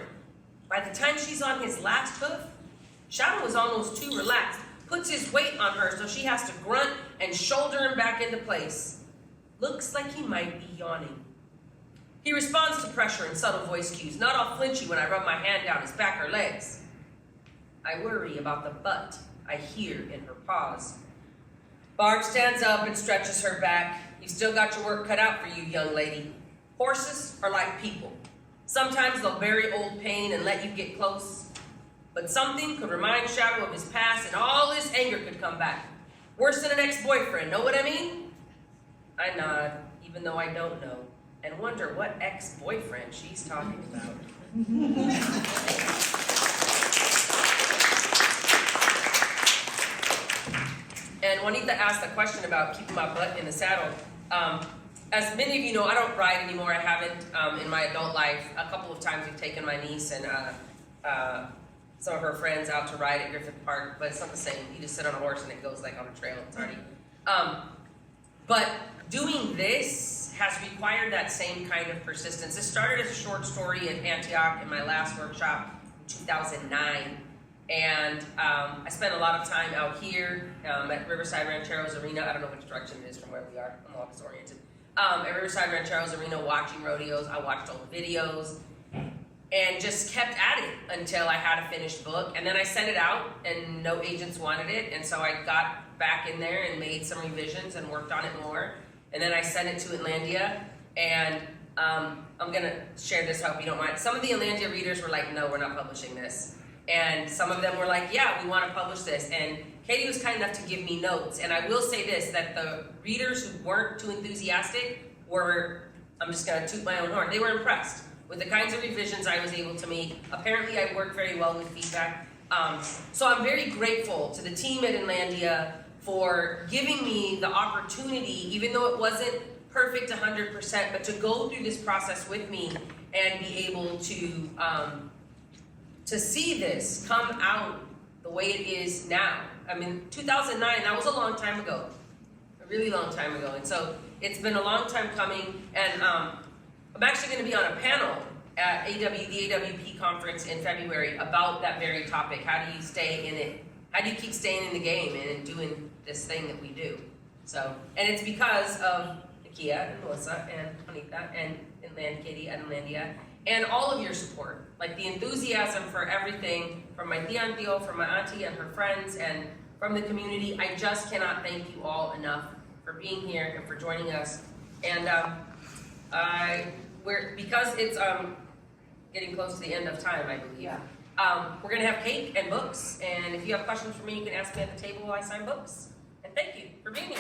By the time she's on his last hoof, Shadow is almost too relaxed, puts his weight on her so she has to grunt and shoulder him back into place. Looks like he might be yawning. He responds to pressure in subtle voice cues, not all flinchy when I rub my hand down his back or legs. I worry about the butt I hear in her pause. Barb stands up and stretches her back. You've still got your work cut out for you, young lady. Horses are like people. Sometimes they'll bury old pain and let you get close. But something could remind Shadow of his past and all his anger could come back. Worse than an ex-boyfriend, know what I mean? I nod, even though I don't know, and wonder what ex-boyfriend she's talking about. And Juanita asked a question about keeping my butt in the saddle. As many of you know, I don't ride anymore. I haven't in my adult life. A couple of times we've taken my niece and some of her friends out to ride at Griffith Park, but it's not the same. You just sit on a horse and it goes like on a trail. It's already. But doing this has required that same kind of persistence. This started as a short story at Antioch in my last workshop in 2009. And I spent a lot of time out here at Riverside Rancheros Arena. I don't know which direction it is from where we are. I'm all disoriented. At Riverside Rancheros Arena watching rodeos. I watched old videos and just kept at it until I had a finished book. And then I sent it out and no agents wanted it. And so I got back in there and made some revisions and worked on it more. And then I sent it to Inlandia. And I'm going to share this, hope you don't mind. Some of the Inlandia readers were like, no, we're not publishing this. And some of them were like, yeah, we want to publish this. And Katie was kind enough to give me notes. And I will say this, that the readers who weren't too enthusiastic were, I'm just going to toot my own horn, they were impressed with the kinds of revisions I was able to make. Apparently I work very well with feedback. So I'm very grateful to the team at Inlandia for giving me the opportunity, even though it wasn't perfect 100%, but to go through this process with me and be able to see this come out the way it is now. I mean, 2009, that was a long time ago, a really long time ago. And so it's been a long time coming. And I'm actually going to be on a panel at the AWP conference in February about that very topic. How do you stay in it? How do you keep staying in the game and doing this thing that we do? So, and it's because of Nakia and Melissa and Juanita and Katie and Inlandia and all of your support. Like the enthusiasm for everything from my tia and tío, from my auntie and her friends, and from the community. I just cannot thank you all enough for being here and for joining us. And because it's getting close to the end of time, I believe. Yeah. We're gonna have cake and books, and if you have questions for me, you can ask me at the table while I sign books. And thank you for being here.